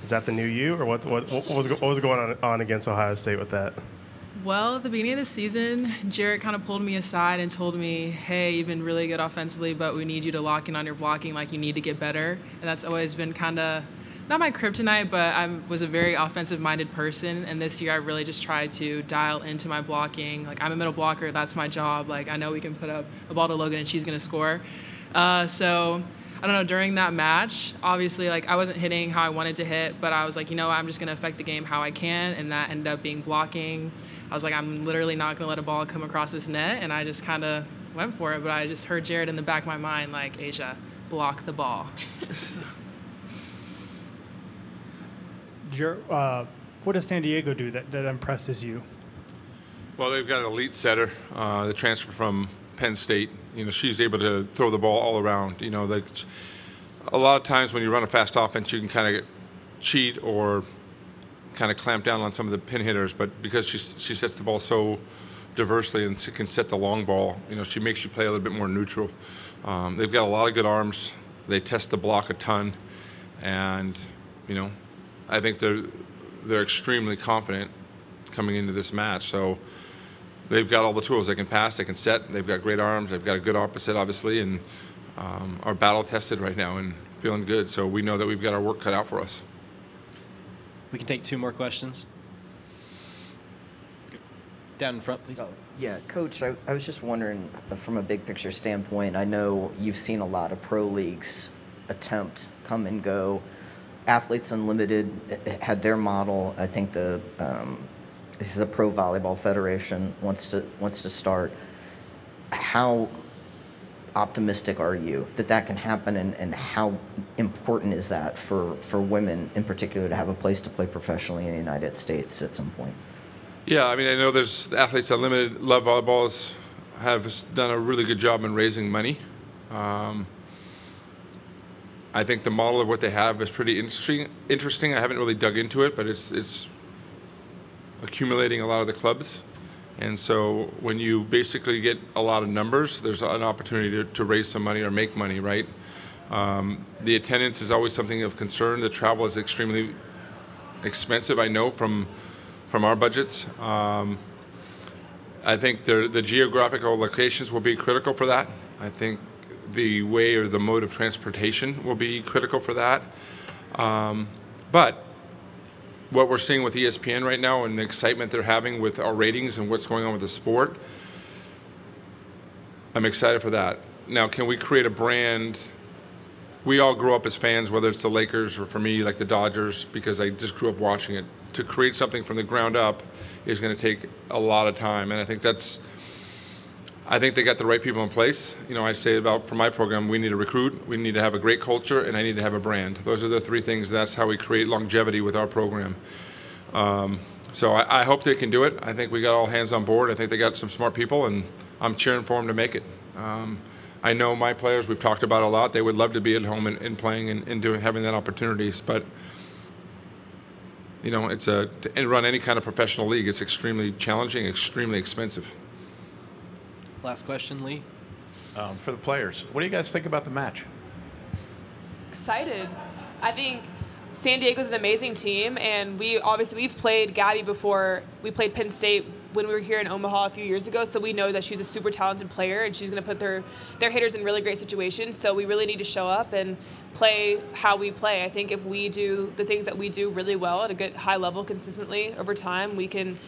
L: Is that the new you, or what was going on against Ohio State with that?
K: Well, at the beginning of the season, Jarrett kind of pulled me aside and told me, hey, you've been really good offensively, but we need you to lock in on your blocking, like you need to get better. And that's always been kind of, not my kryptonite, but I was a very offensive-minded person. And this year I really just tried to dial into my blocking. Like, I'm a middle blocker, that's my job. Like, I know we can put up a ball to Logan and she's going to score. So I don't know, during that match, obviously, like, I wasn't hitting how I wanted to hit, but I was like, I'm just going to affect the game how I can, and that ended up being blocking. I was like, I'm literally not going to let a ball come across this net, and I just kind of went for it, but I just heard Jared in the back of my mind, like, Asia, block the ball.
F: Jared, what does San Diego do that impresses you?
J: Well, they've got an elite setter, the transfer from Penn State. She's able to throw the ball all around. Like, a lot of times when you run a fast offense, you can kind of cheat or kind of clamp down on some of the pin hitters, but because she sets the ball so diversely and she can set the long ball, she makes you play a little bit more neutral. They've got a lot of good arms. They test the block a ton, and I think they're extremely confident coming into this match. So they've got all the tools. They can pass, they can set, they've got great arms, they've got a good opposite, obviously, and are battle tested right now and feeling good. So we know that we've got our work cut out for us.
C: We can take 2 more questions. Down in front, please.
I: Oh, yeah, Coach, I was just wondering, from a big picture standpoint, I know you've seen a lot of pro leagues attempt, come and go. Athletes Unlimited had their model. I think this is a Pro Volleyball Federation wants to start. How optimistic are you that can happen, and how important is that for women in particular to have a place to play professionally in the United States at some point?
J: Yeah, I mean, I know there's Athletes Unlimited, Love Volleyballs have done a really good job in raising money. I think the model of what they have is pretty interesting. I haven't really dug into it, but it's accumulating a lot of the clubs. And so when you basically get a lot of numbers, there's an opportunity to raise some money or make money, right? The attendance is always something of concern. The travel is extremely expensive, I know, from our budgets. I think the geographical locations will be critical for that. I think the way or the mode of transportation will be critical for that. But what we're seeing with ESPN right now and the excitement they're having with our ratings and what's going on with the sport, I'm excited for that. Now, can we create a brand? We all grew up as fans, whether it's the Lakers or for me, like the Dodgers, because I just grew up watching it. To create something from the ground up is going to take a lot of time, and I think they got the right people in place. You know, I say about for my program, we need to recruit, we need to have a great culture, and I need to have a brand. Those are the three things. That's how we create longevity with our program. So I hope they can do it. I think we got all hands on board. I think they got some smart people, and I'm cheering for them to make it. I know my players, we've talked about a lot. They would love to be at home and playing and having that opportunities, but you know, to run any kind of professional league, it's extremely challenging, extremely expensive.
C: Last question, Lee.
D: For the players, what do you guys think about the match?
M: Excited. I think San Diego's an amazing team, and we've played Gabby before. We played Penn State when we were here in Omaha a few years ago, so we know that she's a super talented player, and she's going to put their hitters in really great situations. So we really need to show up and play how we play. I think if we do the things that we do really well at a good high level consistently over time, we can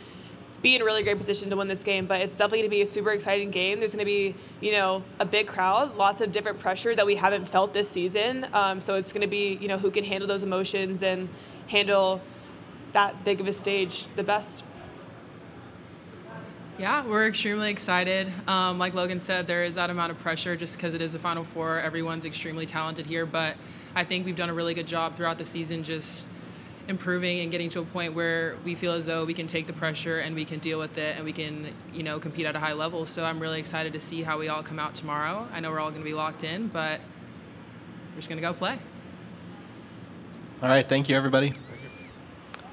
M: be in a really great position to win this game. But it's definitely going to be a super exciting game. There's going to be, you know, a big crowd, lots of different pressure that we haven't felt this season. So it's going to be, you know, who can handle those emotions and handle that big of a stage the best.
K: Yeah, we're extremely excited. Like Logan said, there is that amount of pressure just because it is the Final Four. Everyone's extremely talented here, but I think we've done a really good job throughout the season just improving and getting to a point where we feel as though we can take the pressure and we can deal with it and we can, you know, compete at a high level. So I'm really excited to see how we all come out tomorrow. I know we're all going to be locked in, but we're just going to go play.
C: All right, thank you, everybody.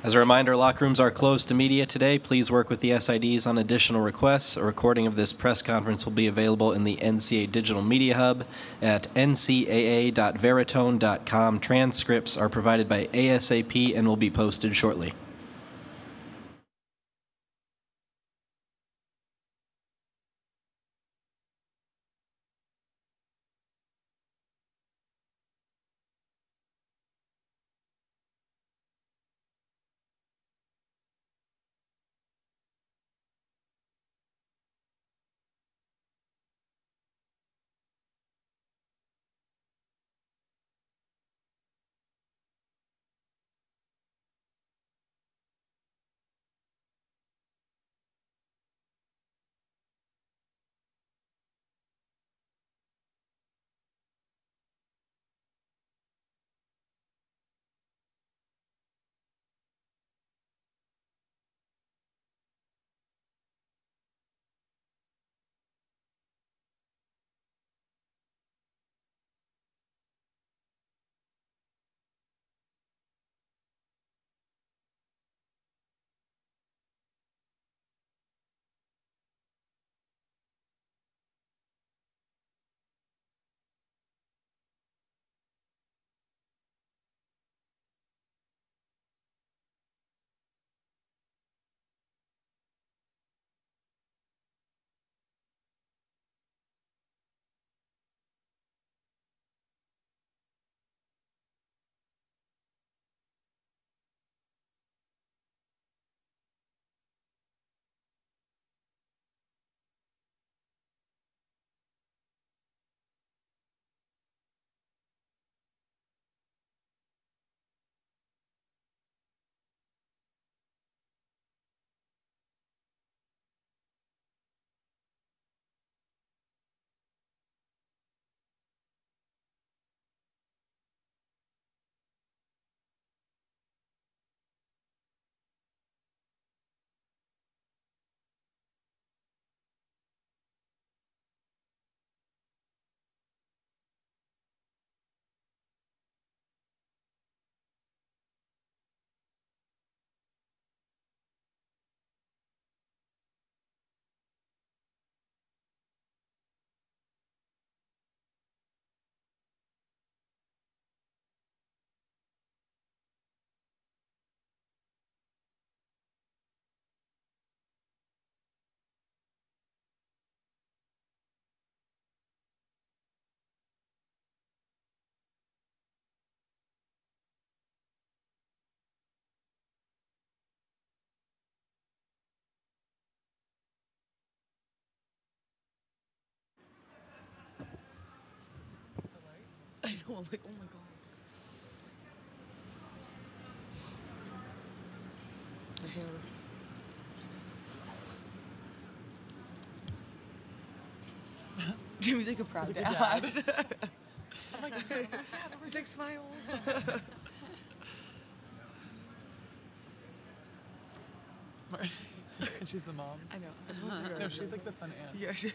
C: As a reminder, locker rooms are closed to media today. Please work with the SIDs on additional requests. A recording of this press conference will be available in the NCAA Digital Media Hub at ncaa.veritone.com. Transcripts are provided by ASAP and will be posted shortly.
K: I'm like, oh my god. The hair. Jimmy's like a proud dad. Oh my god, dad, everything smile. She's the mom. I know. No, she's like the fun aunt. Yeah, she's.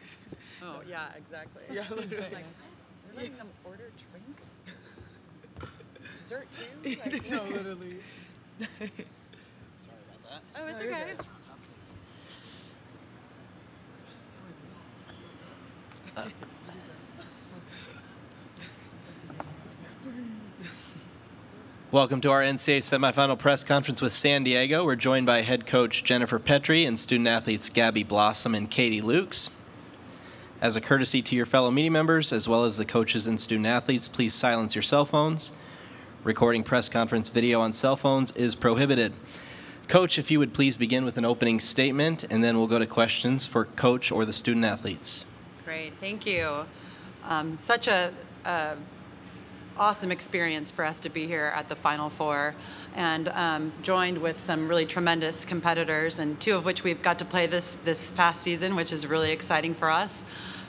P: Oh yeah, exactly.
K: Yeah, literally.
P: Like, we're letting them order drinks. Dessert too. Like,
K: No, literally.
C: Sorry about that.
P: Oh, it's
K: No, you're
P: okay.
K: good.
C: Welcome to our NCAA semifinal press conference with San Diego. We're joined by head coach Jennifer Petrie and student athletes Gabby Blossom and Katie Lukes. As a courtesy to your fellow media members, as well as the coaches and student athletes, please silence your cell phones. Recording press conference video on cell phones is prohibited. Coach, if you would please begin with an opening statement, and then we'll go to questions for coach or the student athletes.
P: Great, thank you. Such a awesome experience for us to be here at the Final Four, and joined with some really tremendous competitors, and two of which we've got to play this past season, which is really exciting for us.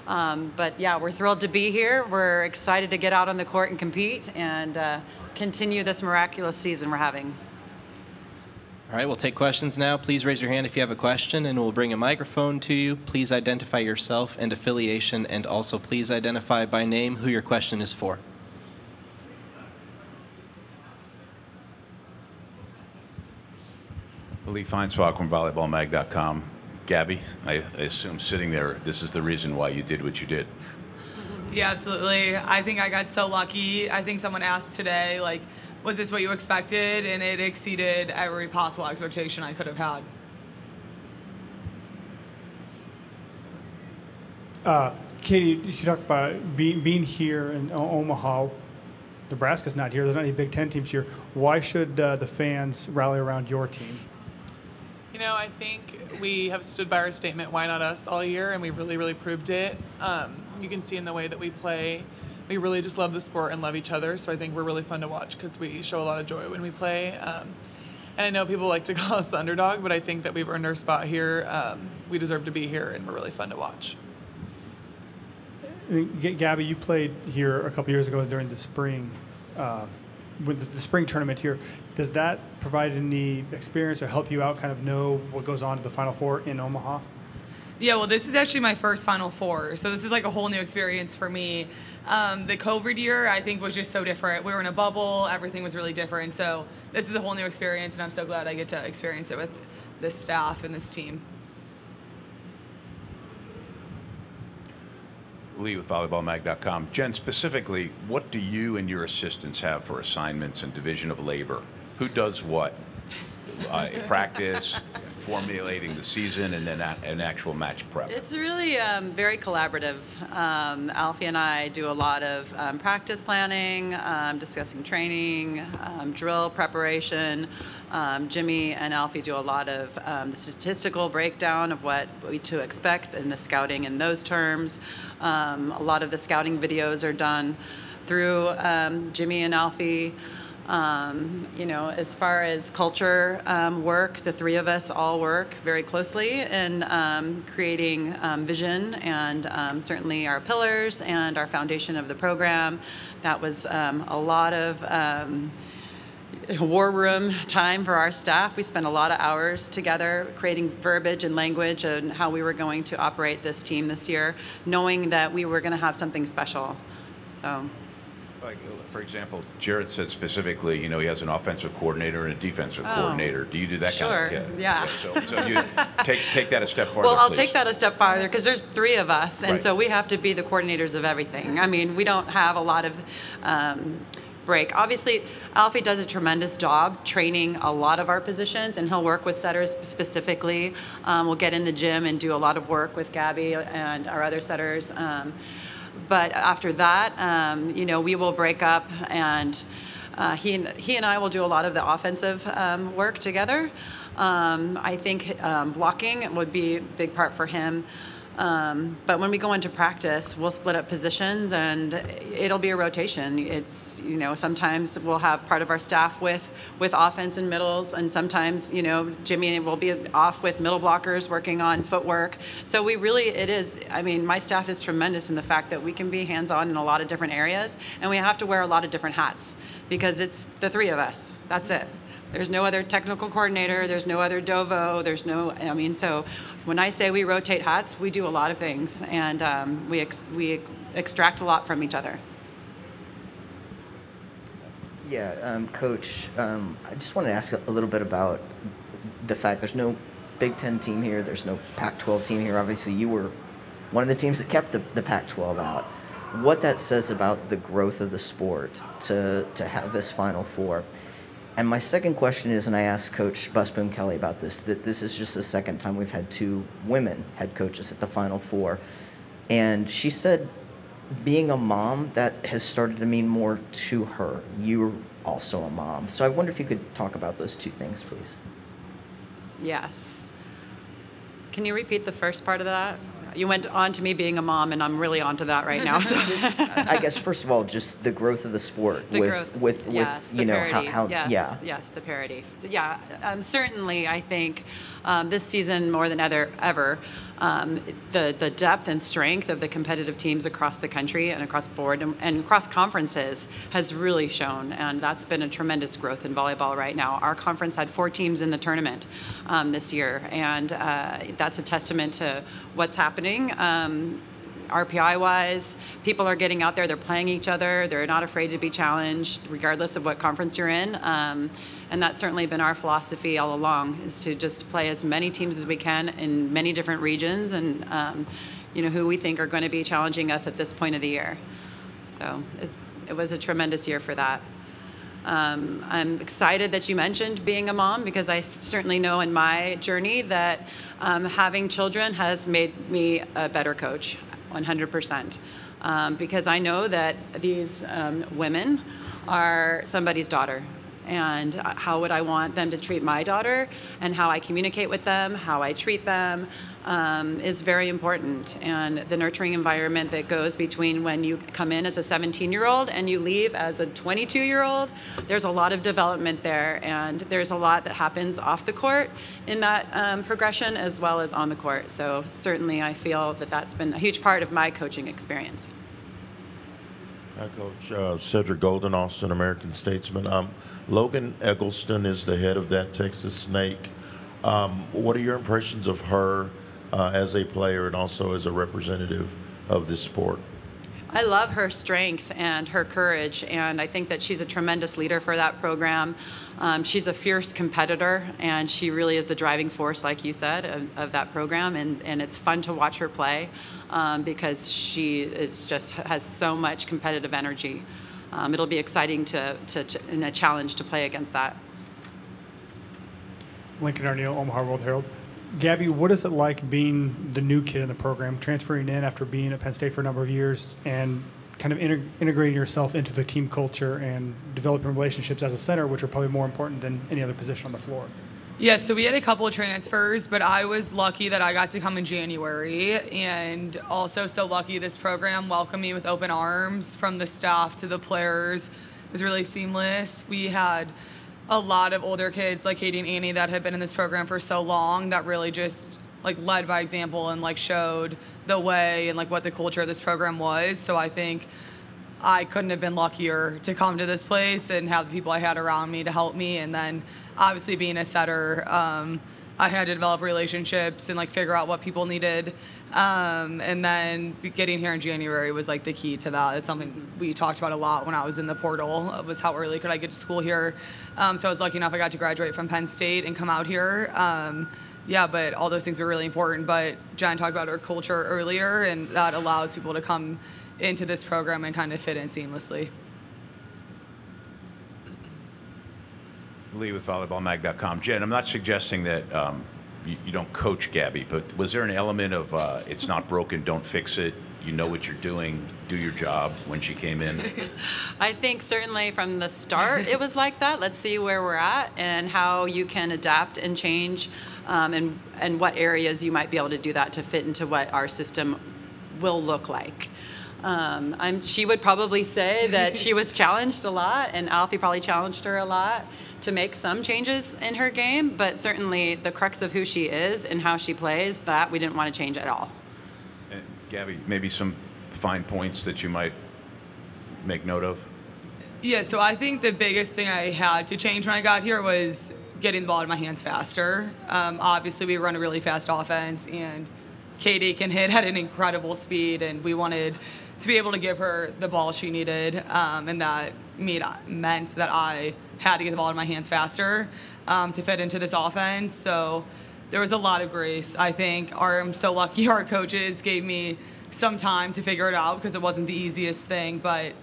P: But yeah, we're thrilled to be here. We're excited to get out on the court and compete and continue this miraculous season we're having.
C: All right, we'll take questions now. Please raise your hand if you have a question, and we'll bring a microphone to you. Please identify yourself and affiliation, and also please identify by name who your question is for.
D: Lee Feinswag from volleyballmag.com. Gabby, I assume sitting there, this is the reason why you did what you did.
K: Yeah, absolutely. I think I got so lucky. I think someone asked today, like, was this what you expected? And it exceeded every possible expectation I could have had.
F: Katie, you talk about being here in Omaha. Nebraska's not here. There's not any Big Ten teams here. Why should the fans rally around your team?
K: You know, I think we have stood by our statement, why not us, all year, and we really, really proved it. You can see in the way that we play, we really just love the sport and love each other, so I think we're really fun to watch because we show a lot of joy when we play. And I know people like to call us the underdog, but I think that we've earned our spot here. We deserve to be here, and we're really fun to watch.
F: Gabby, you played here a couple years ago during the spring, with the spring tournament here. Does that provide any experience or help you out, kind of know what goes on to the Final Four in Omaha?
K: Yeah, well, this is actually my first Final Four, so this is like a whole new experience for me. The COVID year, I think, was just so different. We were in a bubble, everything was really different, so this is a whole new experience, and I'm so glad I get to experience it with this staff and this team.
D: Lee with volleyballmag.com. Jen, specifically, what do you and your assistants have for assignments and division of labor? Who does what? Practice, formulating the season, and then an actual match prep?
P: It's really very collaborative. Alfie and I do a lot of practice planning, discussing training, drill preparation. Jimmy and Alfie do a lot of the statistical breakdown of what to expect in the scouting in those terms. A lot of the scouting videos are done through Jimmy and Alfie. You know, as far as culture work, the three of us all work very closely in creating vision and certainly our pillars and our foundation of the program. That was a lot of war room time for our staff. We spent a lot of hours together creating verbiage and language and how we were going to operate this team this year, knowing that we were going to have something special. So.
D: Like, for example, Jared said specifically, you know, he has an offensive coordinator and a defensive coordinator. Do you do that
P: sure,
D: kind of?
P: Yeah.
D: So you take that a step farther.
P: Well, I'll
D: please.
P: take that a step farther because there's three of us, and
D: right.
P: So we have to be the coordinators of everything. I mean, we don't have a lot of break. Obviously, Alfie does a tremendous job training a lot of our positions, and he'll work with setters specifically. We'll get in the gym and do a lot of work with Gabby and our other setters. But after that, you know, we will break up, and he and I will do a lot of the offensive work together. I think blocking would be a big part for him. But when we go into practice, we'll split up positions and it'll be a rotation. It's, sometimes we'll have part of our staff with offense and middles, and sometimes, Jimmy will be off with middle blockers working on footwork. So my staff is tremendous in the fact that we can be hands-on in a lot of different areas, and we have to wear a lot of different hats because it's the three of us. That's it. There's no other technical coordinator. There's no other Dovo. So when I say we rotate hats, we do a lot of things, and we extract a lot from each other.
I: Yeah, Coach, I just want to ask a little bit about the fact there's no Big Ten team here. There's no Pac-12 team here. Obviously, you were one of the teams that kept the Pac-12 out. What that says about the growth of the sport to have this Final Four. And my second question is, and I asked Coach Busboom Kelly about this, that this is just the second time we've had 2 women head coaches at the Final Four. And she said being a mom, that has started to mean more to her. You're also a mom. So I wonder if you could talk about those 2 things, please.
P: Yes. Can you repeat the first part of that? You went on to me being a mom, and I'm really onto that right now. So.
I: I guess first of all, just the growth of the sport
P: Yes, the parity. Yeah, certainly. I think this season more than ever, the depth and strength of the competitive teams across the country and across board and across conferences has really shown, and that's been a tremendous growth in volleyball right now. Our conference had 4 teams in the tournament this year, and that's a testament to what's happening. RPI-wise, people are getting out there, they're playing each other, they're not afraid to be challenged, regardless of what conference you're in. And that's certainly been our philosophy all along, is to just play as many teams as we can in many different regions and, who we think are going to be challenging us at this point of the year. So it was a tremendous year for that. I'm excited that you mentioned being a mom, because I certainly know in my journey that having children has made me a better coach, 100%. Because I know that these women are somebody's daughter. And how would I want them to treat my daughter, and how I communicate with them, how I treat them, is very important. And the nurturing environment that goes between when you come in as a 17-year-old and you leave as a 22-year-old, there's a lot of development there, and there's a lot that happens off the court in that progression as well as on the court. So certainly I feel that that's been a huge part of my coaching experience.
N: Hi, Coach. Cedric Golden, Austin American Statesman. Logan Eggleston is the head of that Texas Snake. What are your impressions of her as a player and also as a representative of this sport?
P: I love her strength and her courage, and I think that she's a tremendous leader for that program. She's a fierce competitor, and she really is the driving force, like you said, of that program, and it's fun to watch her play because she is just has so much competitive energy. It'll be exciting and a challenge to play against that.
F: Lincoln Arneal, Omaha World Herald. Gabby, what is it like being the new kid in the program, transferring in after being at Penn State for a number of years and kind of integrating yourself into the team culture and developing relationships as a center, which are probably more important than any other position on the floor?
Q: Yeah, so we had a couple of transfers, but I was lucky that I got to come in January, and also so lucky this program welcomed me with open arms, from the staff to the players. It was really seamless. We had a lot of older kids like Katie and Annie that had been in this program for so long that really just led by example and showed the way and what the culture of this program was. So I think I couldn't have been luckier to come to this place and have the people I had around me to help me. And then obviously being a setter, I had to develop relationships and figure out what people needed. And then getting here in January was the key to that. It's something we talked about a lot when I was in the portal, was how early could I get to school here. So I was lucky enough I got to graduate from Penn State and come out here. Yeah, but all those things are really important. But Jen talked about our culture earlier, and that allows people to come into this program and kind of fit in seamlessly.
D: Lee with volleyballmag.com. Jen, I'm not suggesting that you don't coach Gabby, but was there an element of it's not broken, don't fix it, you know what you're doing, do your job when she came in?
P: I think certainly from the start it was like that. Let's see where we're at and how you can adapt and change, and what areas you might be able to do that to fit into what our system will look like. She would probably say that she was challenged a lot, and Alfie probably challenged her a lot to make some changes in her game, but certainly the crux of who she is and how she plays, that we didn't want to change at all.
D: And Gabby, maybe some fine points that you might make note of?
Q: Yeah, so I think the biggest thing I had to change when I got here was getting the ball in my hands faster. Obviously, we run a really fast offense, and Katie can hit at an incredible speed, and we wanted to be able to give her the ball she needed, and that meant that I had to get the ball in my hands faster to fit into this offense. So there was a lot of grace. I think I'm so lucky our coaches gave me some time to figure it out because it wasn't the easiest thing, but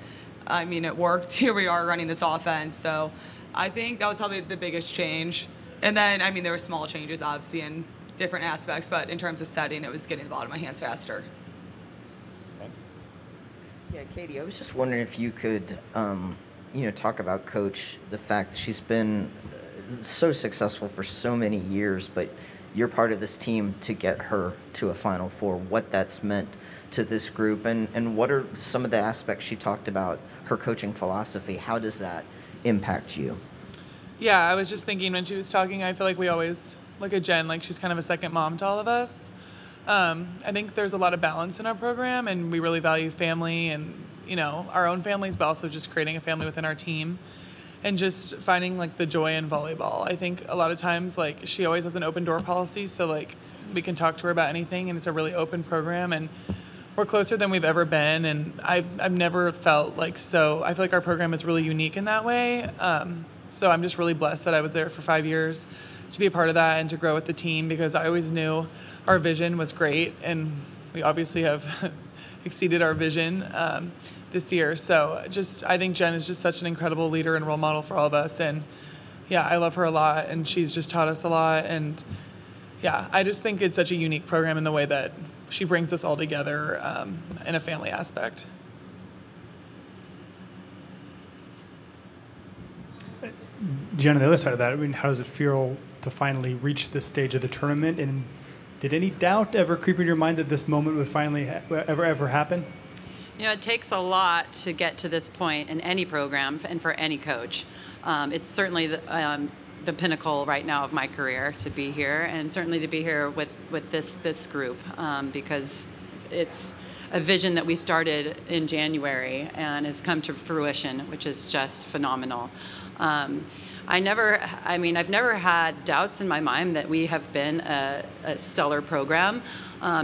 Q: I mean, it worked. Here we are running this offense. So I think that was probably the biggest change. And then, I mean, there were small changes, obviously, in different aspects, but in terms of setting, it was getting the ball in my hands faster.
I: Yeah, Katie, I was just wondering if you could, talk about Coach, the fact that she's been so successful for so many years, but you're part of this team to get her to a Final Four, what that's meant to this group, and what are some of the aspects she talked about, her coaching philosophy, how does that impact you?
R: Yeah, I was just thinking when she was talking, I feel like we always look at Jen like she's kind of a second mom to all of us. I think there's a lot of balance in our program, and we really value family and, our own families, but also just creating a family within our team and just finding like the joy in volleyball. I think a lot of times like she always has an open door policy, so like we can talk to her about anything, and it's a really open program, and we're closer than we've ever been. And I've never felt like so. I feel like our program is really unique in that way. So I'm just really blessed that I was there for 5 years to be a part of that and to grow with the team, because I always knew our vision was great, and we obviously have exceeded our vision this year. So I think Jen is just such an incredible leader and role model for all of us. And yeah, I love her a lot, and she's just taught us a lot. And yeah, I just think it's such a unique program in the way that she brings us all together in a family aspect.
F: Jen, on the other side of that, I mean, how does it feel to finally reach this stage of the tournament? And did any doubt ever creep in your mind that this moment would finally ever happen?
P: It takes a lot to get to this point in any program and for any coach. It's certainly the pinnacle right now of my career to be here, and certainly to be here with this group, because it's a vision that we started in January and has come to fruition, which is just phenomenal. I've never had doubts in my mind that we have been a stellar program.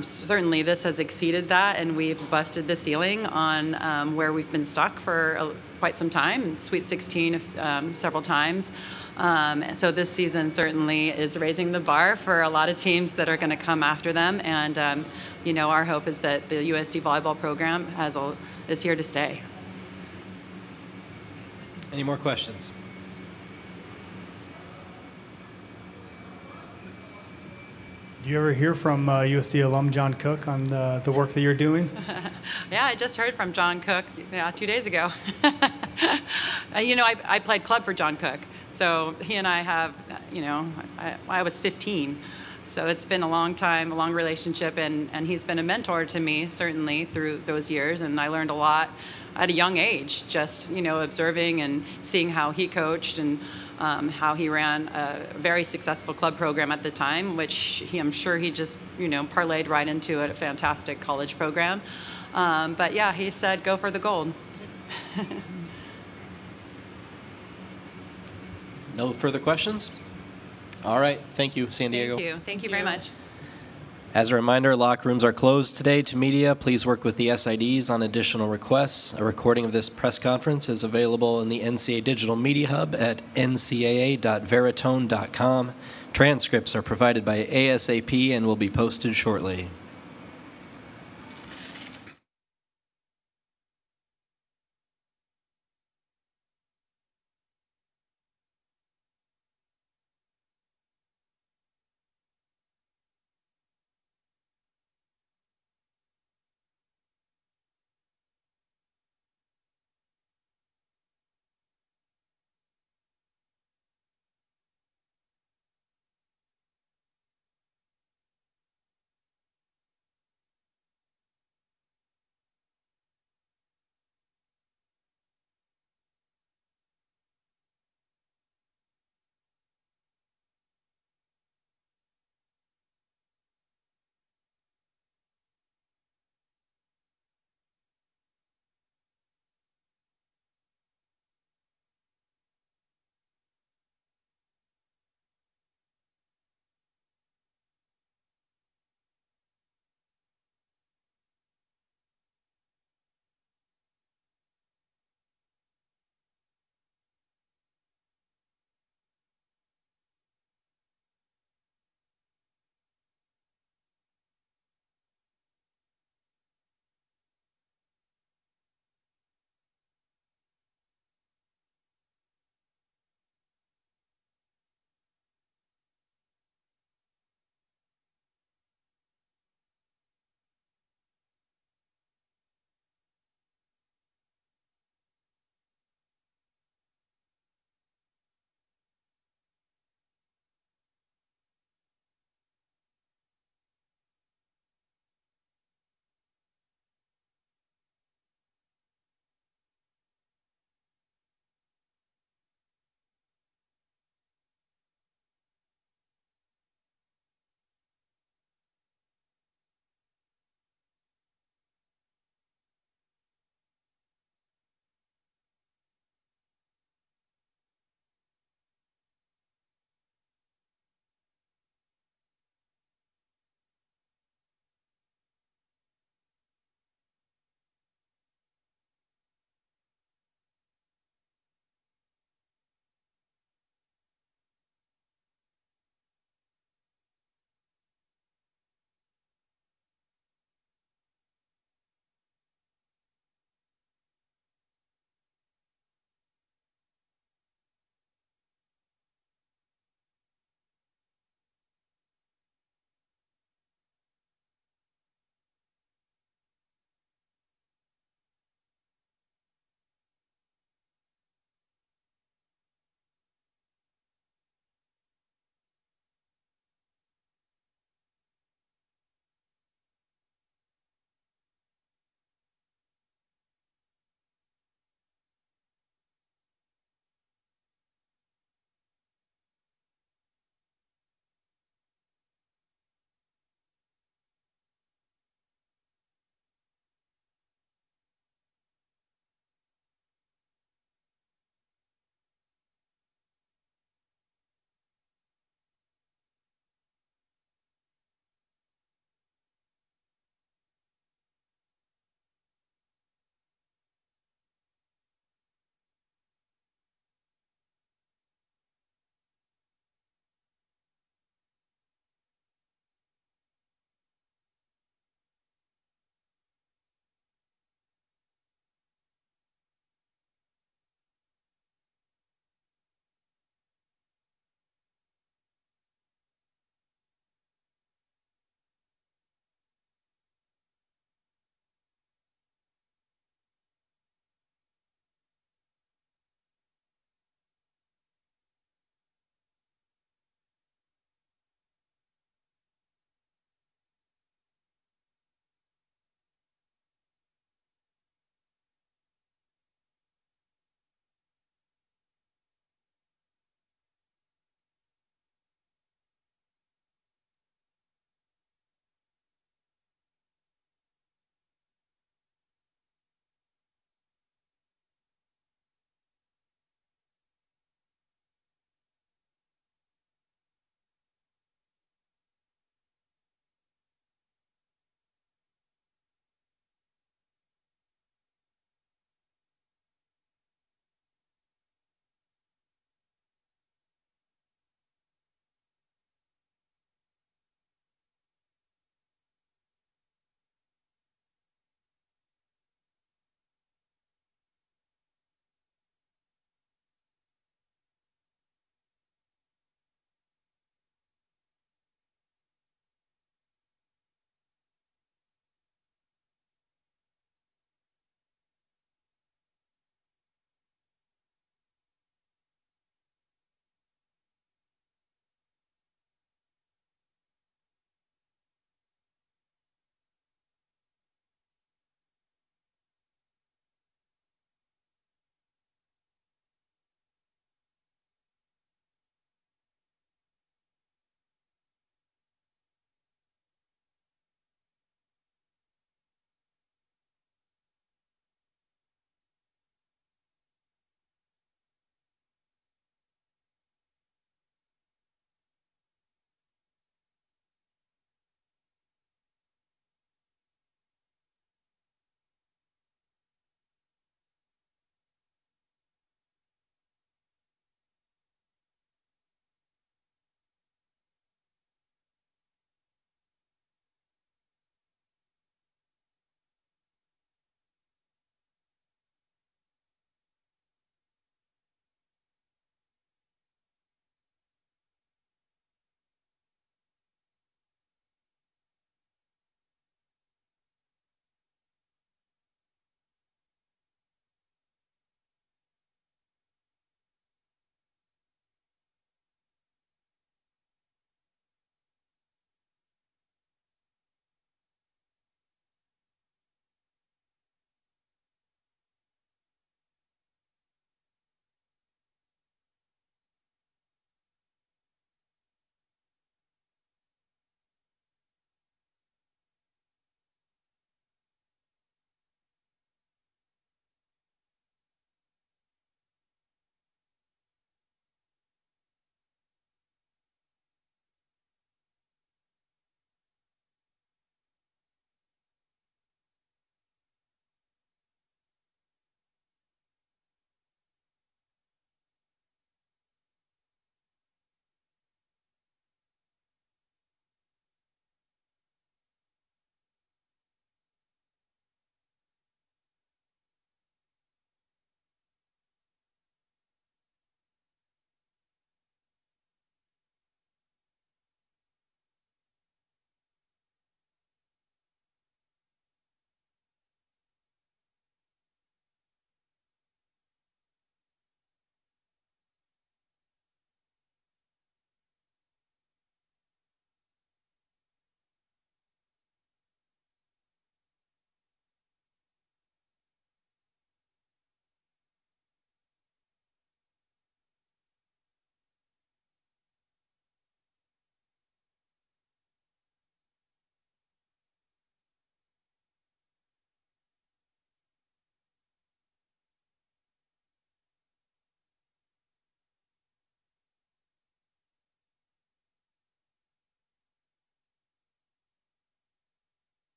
P: Certainly this has exceeded that, and we've busted the ceiling on where we've been stuck for quite some time, Sweet 16 several times. So this season certainly is raising the bar for a lot of teams that are going to come after them. And, our hope is that the USD volleyball program is here to stay.
C: Any more questions?
F: Do you ever hear from USD alum John Cook on the work that you're doing?
P: Yeah, I just heard from John Cook 2 days ago. I played club for John Cook. So he and I have, I was 15. So it's been a long time, a long relationship, and he's been a mentor to me, certainly, through those years. And I learned a lot at a young age, just, observing and seeing how he coached and how he ran a very successful club program at the time, which I'm sure he just, parlayed right into a fantastic college program. But yeah, he said, go for the gold.
C: No further questions? All right. Thank you, San Diego.
P: Thank you. Thank you very much.
C: As a reminder, locker rooms are closed today to media. Please work with the SIDs on additional requests. A recording of this press conference is available in the NCAA Digital Media Hub at ncaa.veritone.com. Transcripts are provided by ASAP and will be posted shortly.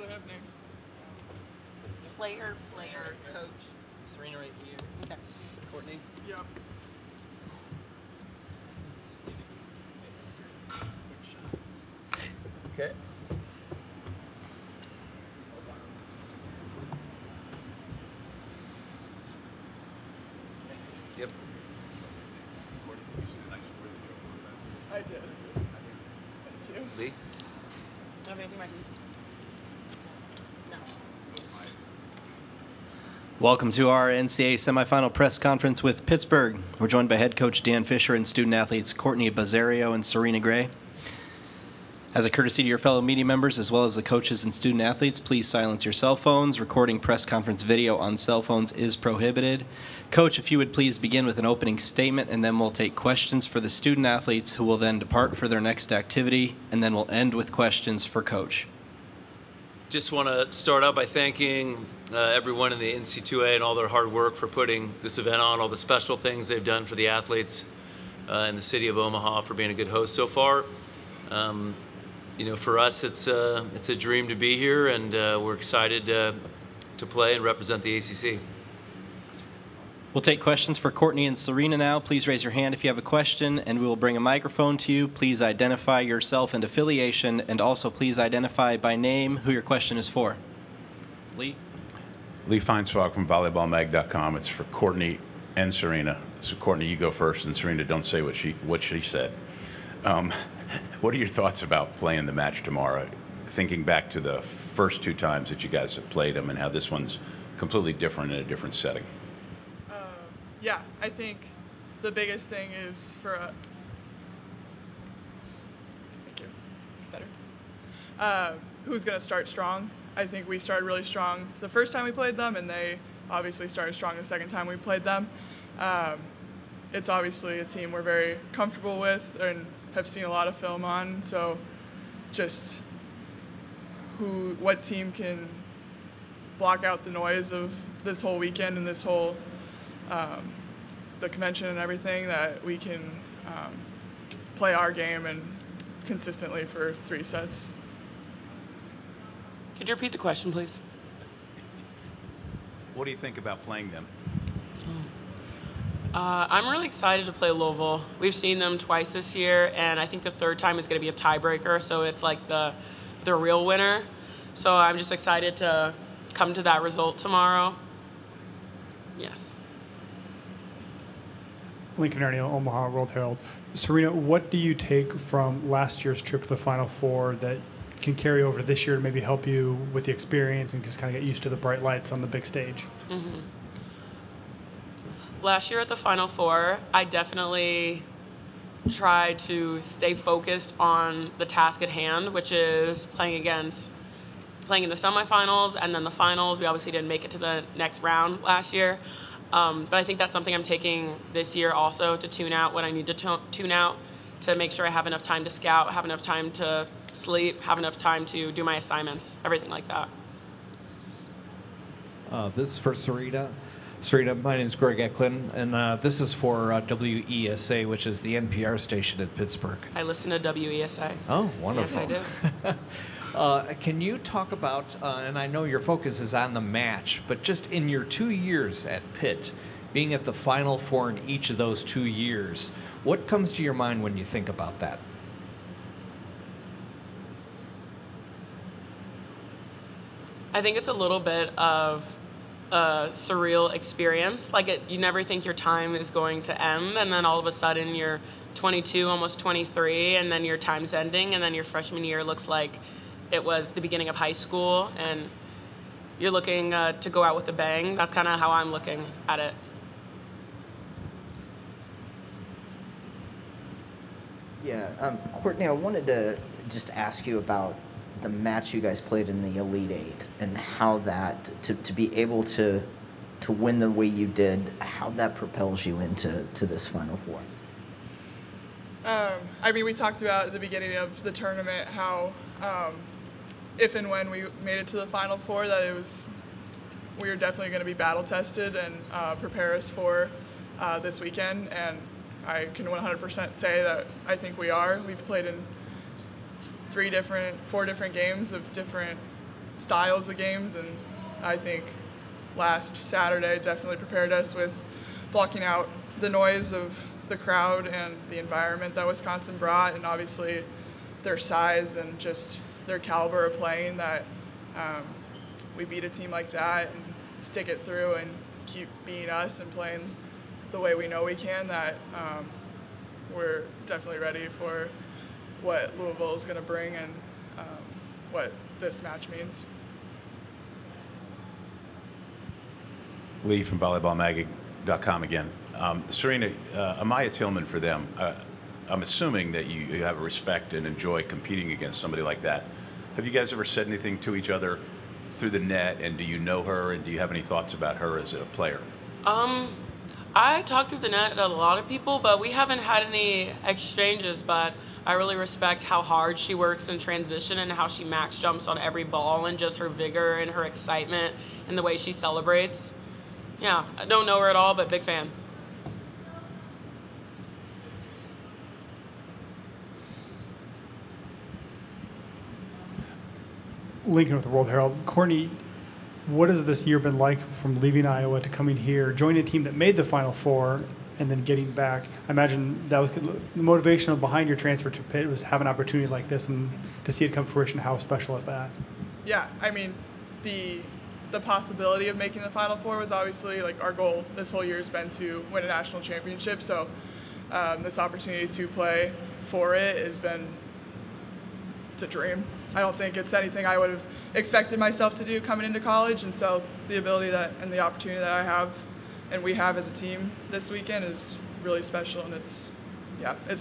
R: they have names.
S: Player, coach.
C: Serena right here.
S: Okay.
C: Courtney?
R: Yep.
C: Okay. Yep.
R: I did. Thank you.
C: Lee?
M: Have anything, Mikey? No.
C: Welcome to our NCAA semifinal press conference with Pittsburgh. We're joined by head coach Dan Fisher and student athletes Courtney Bazzario and Serena Gray. As a courtesy to your fellow media members, as well as the coaches and student athletes, please silence your cell phones. Recording press conference video on cell phones is prohibited. Coach, if you would please begin with an opening statement, and then we'll take questions for the student athletes, who will then depart for their next activity, and then we'll end with questions for Coach.
T: Just want to start out by thanking everyone in the NCAA and all their hard work for putting this event on, all the special things they've done for the athletes in the city of Omaha, for being a good host so far. You know, for us, it's a dream to be here, and we're excited to play and represent the ACC.
C: We'll take questions for Courtney and Serena now. Please raise your hand if you have a question, and we will bring a microphone to you. Please identify yourself and affiliation, and also please identify by name who your question is for. Lee?
D: Lee Feinswag from volleyballmag.com. It's for Courtney and Serena. So Courtney, you go first, and Serena, don't say what she said. What are your thoughts about playing the match tomorrow? Thinking back to the first two times that you guys have played them, and how this one's completely different in a different setting.
R: Yeah, I think the biggest thing is for thank you. Better. Who's going to start strong? I think we started really strong the first time we played them, and they obviously started strong the second time we played them. It's obviously a team we're very comfortable with and have seen a lot of film on, so just what team can block out the noise of this whole weekend and this whole the convention and everything, that we can play our game and consistently for 3 sets.
S: Could you repeat the question, please?
D: What do you think about playing them?
S: I'm really excited to play Louisville. We've seen them twice this year, and I think the third time is going to be a tiebreaker, so it's like the real winner. So I'm just excited to come to that result tomorrow. Yes.
F: Lincoln Ernie, Omaha World Herald. Serena, what do you take from last year's trip to the Final Four that can carry over to this year to maybe help you with the experience and just kind of get used to the bright lights on the big stage?
S: Mm-hmm. Last year at the Final Four, I definitely tried to stay focused on the task at hand, which is playing in the semifinals and then the finals. We obviously didn't make it to the next round last year. But I think that's something I'm taking this year also, to tune out what I need to tune out, to make sure I have enough time to scout, have enough time to sleep, have enough time to do my assignments, everything like that.
G: This is for Serena. Serena, my name is Greg Eklund, and this is for WESA, which is the NPR station in Pittsburgh.
S: I listen to WESA.
G: Oh, wonderful.
S: Yes, I do.
G: Can you talk about, and I know your focus is on the match, but just in your 2 years at Pitt, being at the Final Four in each of those 2 years, what comes to your mind when you think about that?
S: I think it's a little bit of a surreal experience. Like, you never think your time is going to end, and then all of a sudden you're 22, almost 23, and then your time's ending, and then your freshman year looks like it was the beginning of high school, and you're looking to go out with a bang. That's kind of how I'm looking at it.
I: Yeah, Courtney, I wanted to just ask you about the match you guys played in the Elite Eight and how that, to be able to win the way you did, how that propels you into this Final Four.
R: I mean, we talked about at the beginning of the tournament how if and when we made it to the Final Four, that we were definitely going to be battle tested and prepare us for this weekend. And I can 100% say that I think we are. We've played in 4 different games of different
B: styles of games, and I think last Saturday definitely prepared us with blocking out the noise of the crowd and the environment that Wisconsin brought, and obviously their size and just their caliber of playing, that we beat a team like that and stick it through and keep being us and playing the way we know we can, that we're definitely ready for what Louisville is going to bring and what this match means.
D: Lee from volleyballmag.com again. Serena, Amaya Tillman for them, I'm assuming that you have a respect and enjoy competing against somebody like that. Have you guys ever said anything to each other through the net, and do you know her, and do you have any thoughts about her as a player?
S: I talk through the net to a lot of people, but we haven't had any exchanges, but I really respect how hard she works in transition and how she max jumps on every ball, and just her vigor and her excitement and the way she celebrates. Yeah, I don't know her at all, but big fan.
F: Lincoln with the World Herald. Courtney, what has this year been like from leaving Iowa to coming here, joining a team that made the Final Four, and then getting back? I imagine that was the motivation behind your transfer to Pitt was have an opportunity like this, and to see it come to fruition. How special is that?
B: Yeah, I mean, the possibility of making the Final Four was obviously like our goal this whole year has been to win a national championship. So this opportunity to play for it it's a dream. I don't think it's anything I would have expected myself to do coming into college, and so the ability that and the opportunity that I have and we have as a team this weekend is really special, and it's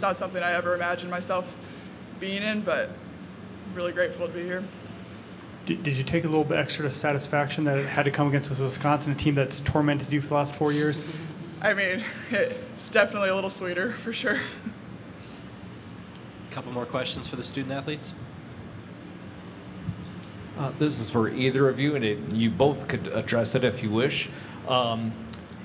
B: not something I ever imagined myself being in, but I'm really grateful to be here.
F: Did you take a little bit extra satisfaction that it had to come against Wisconsin, a team that's tormented you for the last 4 years?
B: I mean, it's definitely a little sweeter for sure.
C: A couple more questions for the student athletes.
G: This is for either of you, and you both could address it if you wish.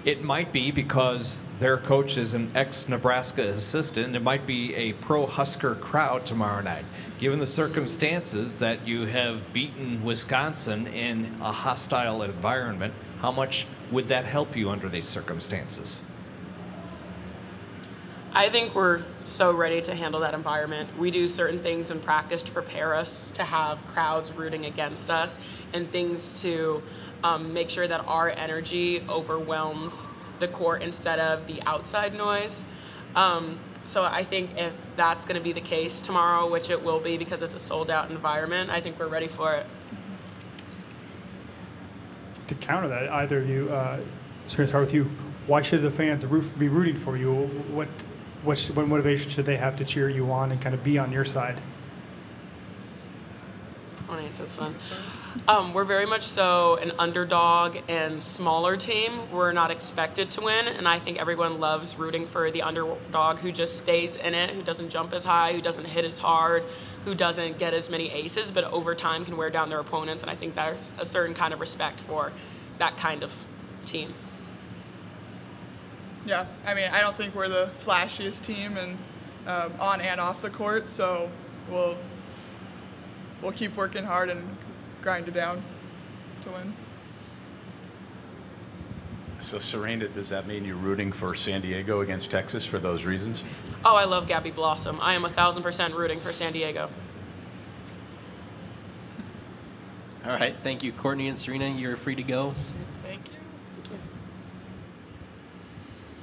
G: It might be because their coach is an ex-Nebraska assistant. It might be a pro-Husker crowd tomorrow night. Given the circumstances that you have beaten Wisconsin in a hostile environment, how much would that help you under these circumstances?
S: I think we're so ready to handle that environment. We do certain things in practice to prepare us to have crowds rooting against us, and things to make sure that our energy overwhelms the court instead of the outside noise. So I think if that's going to be the case tomorrow, which it will be because it's a sold-out environment, I think we're ready for it.
F: To counter that, either of you, so start with you. Why should the fans be rooting for you? What motivation should they have to cheer you on and kind of be on your side?
S: I want to answer this one. We're very much so an underdog and smaller team. We're not expected to win, and I think everyone loves rooting for the underdog who just stays in it, who doesn't jump as high, who doesn't hit as hard, who doesn't get as many aces, but over time can wear down their opponents, and I think there's a certain kind of respect for that kind of team.
B: Yeah, I mean, I don't think we're the flashiest team and on and off the court, so we'll keep working hard and grind it down to win.
D: So Serena, does that mean you're rooting for San Diego against Texas for those reasons?
S: Oh, I love Gabby Blossom. I am 1,000% rooting for San Diego.
C: All right, thank you. Courtney and Serena, you're free to go.
B: Thank you.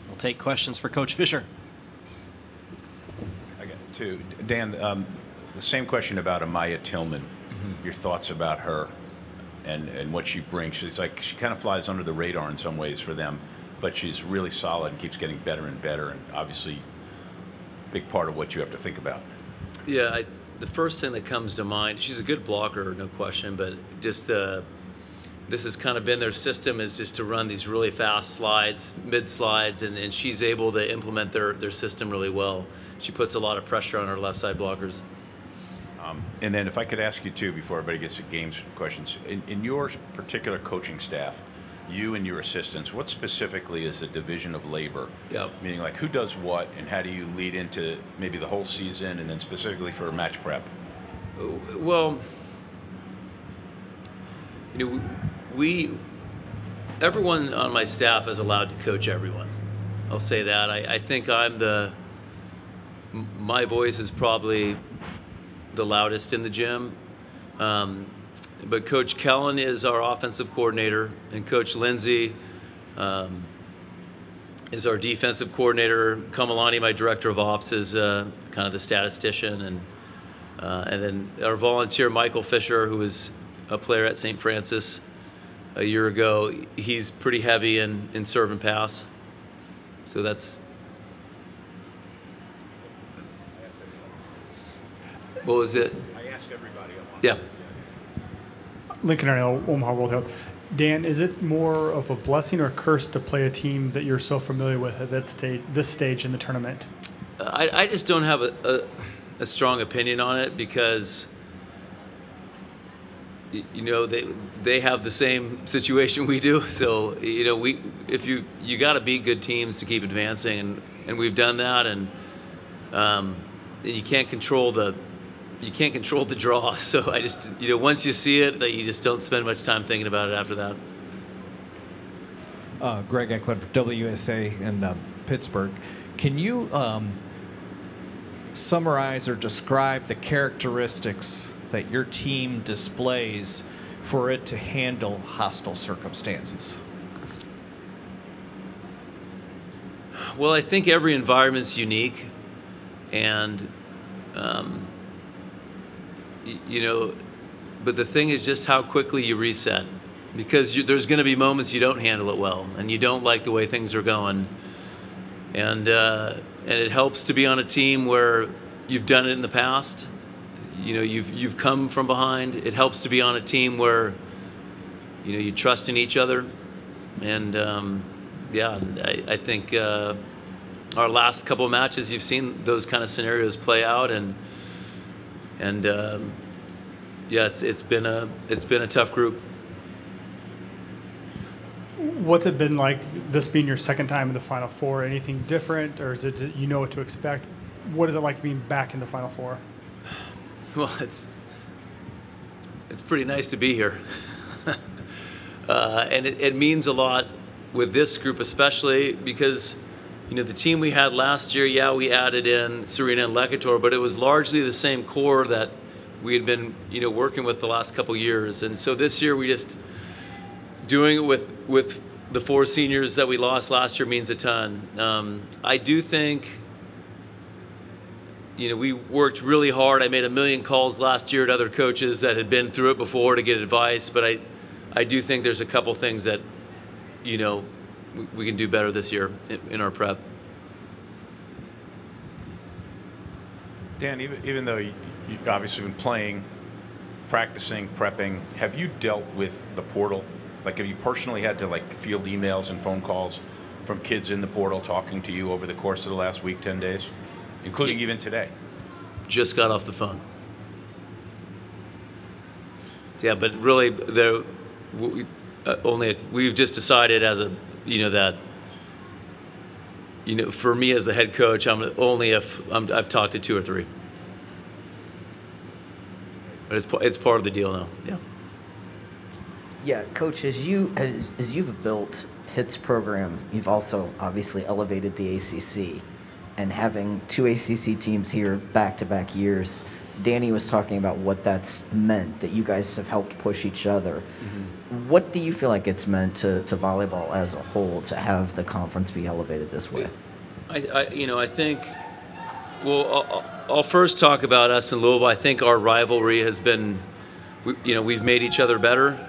C: We'll take questions for Coach Fisher.
D: I got two. Dan, the same question about Amaya Tillman. Your thoughts about her and what she brings. She's like, she kind of flies under the radar in some ways for them, but she's really solid and keeps getting better and better, and obviously a big part of what you have to think about.
T: Yeah, the first thing that comes to mind, she's a good blocker, no question, but just this has kind of been their system, is just to run these really fast slides, mid slides, and she's able to implement their system really well. She puts a lot of pressure on her left side blockers.
D: And then if I could ask you too, before everybody gets to games questions, in your particular coaching staff, you and your assistants, what specifically is the division of labor?
T: Yep.
D: Meaning, like, who does what, and how do you lead into maybe the whole season, and then specifically for match prep?
T: Well, everyone on my staff is allowed to coach everyone. I'll say that. I think my voice is probably the loudest in the gym. But Coach Kellen is our offensive coordinator, and Coach Lindsay is our defensive coordinator. Kamalani, my director of ops, is kind of the statistician, and then our volunteer Michael Fisher, who was a player at St. Francis a year ago, he's pretty heavy in serve and pass. So that's. What was it?
O: I asked everybody.
T: Yeah.
F: Lincoln Area, Omaha World Health. Dan, is it more of a blessing or a curse to play a team that you're so familiar with at this stage in the tournament?
T: I just don't have a strong opinion on it because, they have the same situation we do. So, you got to beat good teams to keep advancing, and we've done that, and you can't control the draw. So I just, once you see it, that you just don't spend much time thinking about it after that.
G: Greg Eklund for WSA in Pittsburgh. Can you summarize or describe the characteristics that your team displays for it to handle hostile circumstances?
T: Well, I think every environment's unique, and but the thing is just how quickly you reset, because there's going to be moments you don't handle it well and you don't like the way things are going, and it helps to be on a team where you've done it in the past. You've come from behind. It helps to be on a team where you trust in each other, and I think our last couple of matches, you've seen those kind of scenarios play out, and it's been a tough group.
F: What's it been like, this being your second time in the Final Four? Anything different, or is it what to expect? What is it like being back in the Final Four?
T: Well, it's pretty nice to be here, and it means a lot with this group, especially because the team we had last year, we added in Serena and Lekator, but it was largely the same core that we had been, working with the last couple years. And so this year we just doing it with the 4 seniors that we lost last year means a ton. I do think, we worked really hard. I made 1 million calls last year to other coaches that had been through it before to get advice, but I do think there's a couple things that, we can do better this year in our prep.
U: Dan, even though you've obviously been playing, practicing, prepping, have you dealt with the portal? Like, have you personally had to field emails and phone calls from kids in the portal talking to you over the course of the last week, 10 days, including even today?
T: Just got off the phone. Yeah, but really, we've just decided as a that for me as the head coach, I'm only if I've talked to 2 or 3. But it's part of the deal now. Yeah.
I: Yeah, Coach, as you've built Pitt's program, you've also obviously elevated the ACC, and having 2 ACC teams here back-to-back years. Danny was talking about what that's meant, that you guys have helped push each other. Mm-hmm. What do you feel like it's meant to volleyball as a whole to have the conference be elevated this way?
T: I think, well, I'll first talk about us in Louisville. I think our rivalry has been, we've made each other better.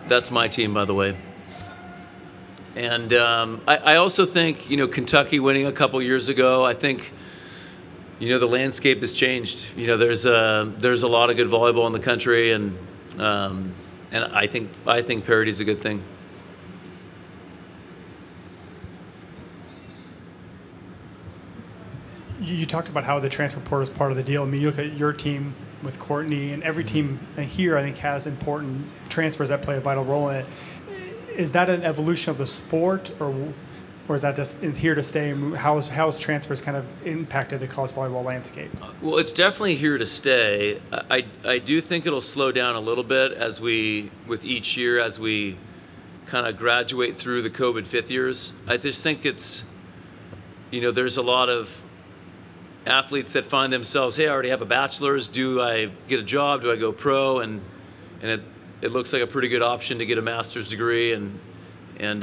T: That's my team, by the way. And I also think, Kentucky winning a couple years ago, I think, the landscape has changed. There's a lot of good volleyball in the country, and I think parity is a good thing.
F: You talked about how the transfer portal is part of the deal. I mean, you look at your team with Courtney, and every team here, I think, has important transfers that play a vital role in it. Is that an evolution of the sport, or or is that just here to stay? How has transfers kind of impacted the college volleyball landscape?
T: Well, it's definitely here to stay. I do think it'll slow down a little bit with each year as we kind of graduate through the COVID fifth years. I just think it's, there's a lot of athletes that find themselves, hey, I already have a bachelor's. Do I get a job? Do I go pro? And it looks like a pretty good option to get a master's degree and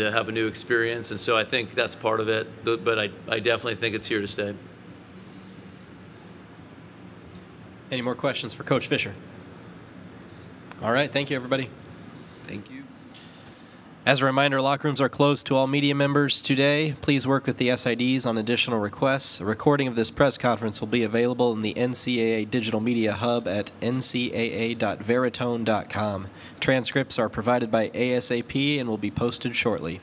T: have a new experience. And so I think that's part of it. But I definitely think it's here to stay.
C: Any more questions for Coach Fisher? All right. Thank you, everybody.
T: Thank you.
C: As a reminder, locker rooms are closed to all media members today. Please work with the SIDs on additional requests. A recording of this press conference will be available in the NCAA Digital Media Hub at ncaa.veritone.com. Transcripts are provided by ASAP and will be posted shortly.